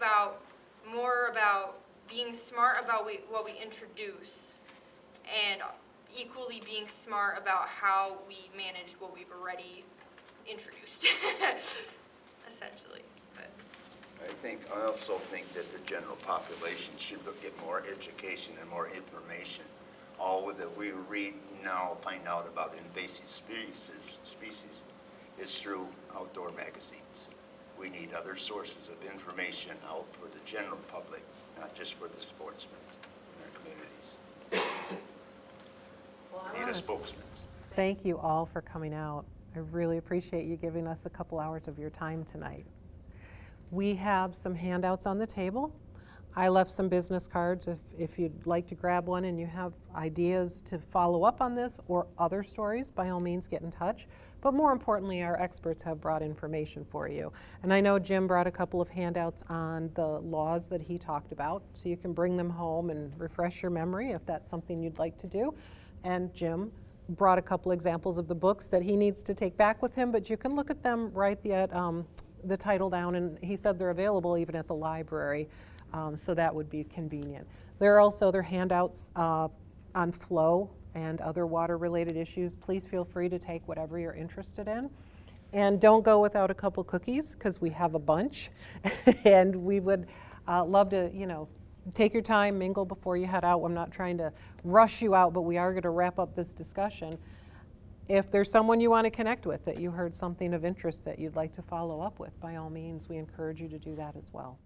more about being smart about what we introduce, and equally being smart about how we manage what we've already introduced, essentially. But I also think that the general population should get more education and more information. All that we read now, find out about invasive species is through outdoor magazines. We need other sources of information out for the general public, not just for the sportsmen in our communities. We need a spokesman. Thank you all for coming out. I really appreciate you giving us a couple hours of your time tonight. We have some handouts on the table. I left some business cards if you'd like to grab one and you have ideas to follow up on this or other stories, by all means get in touch. But more importantly, our experts have brought information for you. And I know Jim brought a couple of handouts on the laws that he talked about, so you can bring them home and refresh your memory if that's something you'd like to do. And Jim brought a couple examples of the books that he needs to take back with him, but you can look at them, write the title down, and he said they're available even at the library. So that would be convenient. There are also other handouts on flow and other water-related issues. Please feel free to take whatever you're interested in. And don't go without a couple cookies, because we have a bunch. And we would love to, take your time, mingle before you head out. I'm not trying to rush you out, but we are going to wrap up this discussion. If there's someone you want to connect with that you heard something of interest that you'd like to follow up with, by all means, we encourage you to do that as well.